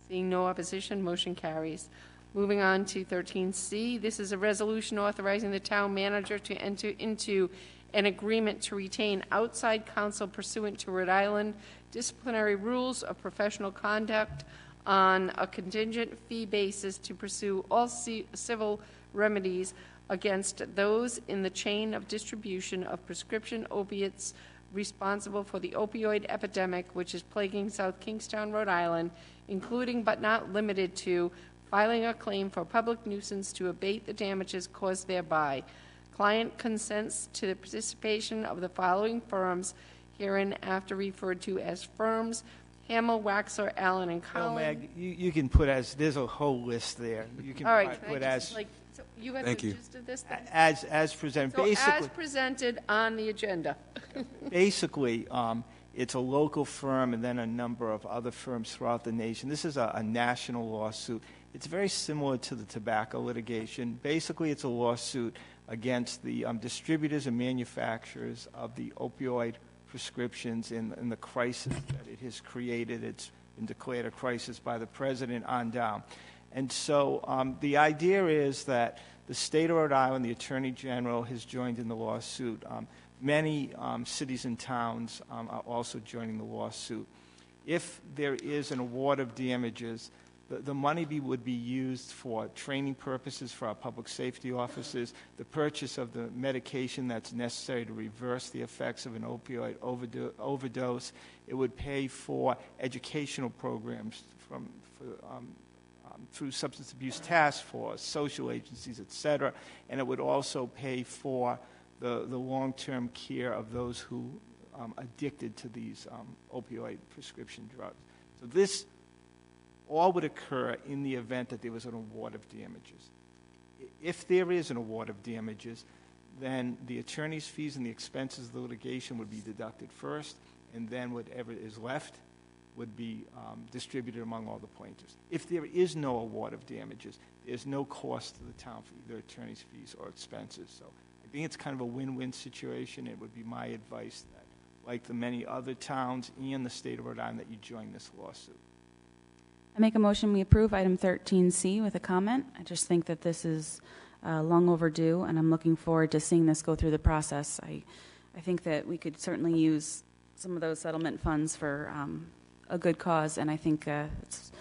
Seeing no opposition, motion carries. Moving on to 13C, this is a resolution authorizing the town manager to enter into an agreement to retain outside counsel pursuant to Rhode Island disciplinary rules of professional conduct on a contingent fee basis to pursue all civil remedies against those in the chain of distribution of prescription opiates responsible for the opioid epidemic which is plaguing South Kingstown, Rhode Island, including but not limited to filing a claim for public nuisance to abate the damages caused thereby. Client consents to the participation of the following firms, hereinafter referred to as firms: Hamel, Waxler, Allen, and Well, Collin. Meg, you can put there's a whole list there. You can All right, put can I just, so you have Thank the you. gist of this then? as presented. So Basically, as presented on the agenda. basically, it's a local firm and then a number of other firms throughout the nation. This is a national lawsuit. It's very similar to the tobacco litigation. Basically, it's a lawsuit against the distributors and manufacturers of the opioid prescriptions in the crisis that it has created. It's been declared a crisis by the president on down. And so the idea is that the state of Rhode Island, the Attorney General, has joined in the lawsuit. Many cities and towns are also joining the lawsuit. If there is an award of damages, The money would be used for training purposes for our public safety officers, the purchase of the medication that's necessary to reverse the effects of an opioid overdose. It would pay for educational programs through Substance Abuse Task Force, social agencies, et cetera, and it would also pay for the long-term care of those who addicted to these opioid prescription drugs. So this all would occur in the event that there was an award of damages. If there is an award of damages, then the attorney's fees and the expenses of the litigation would be deducted first, and then whatever is left would be distributed among all the plaintiffs. If there is no award of damages, there's no cost to the town for either attorney's fees or expenses. So I think it's kind of a win-win situation. It would be my advice that, like the many other towns and the state of Rhode Island, that you join this lawsuit. I make a motion we approve item 13C with a comment. I just think that this is long overdue, and I'm looking forward to seeing this go through the process. I think that we could certainly use some of those settlement funds for a good cause, and I think it's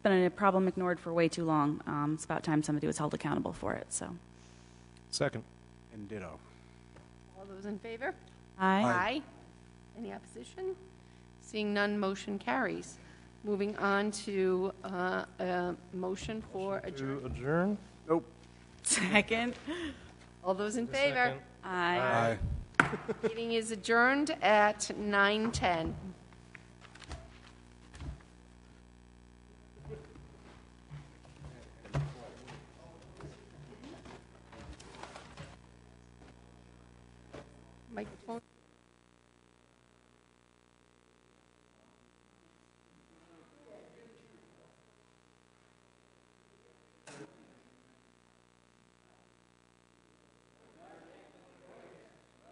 been a problem ignored for way too long. It's about time somebody was held accountable for it. So, Second. And ditto. All those in favor? Aye. Aye. Any opposition? Seeing none, motion carries. Moving on to a motion for adjournment. Adjourn? Nope. Second. All those in favor? Aye. Meeting is adjourned at 9:10. Microphone.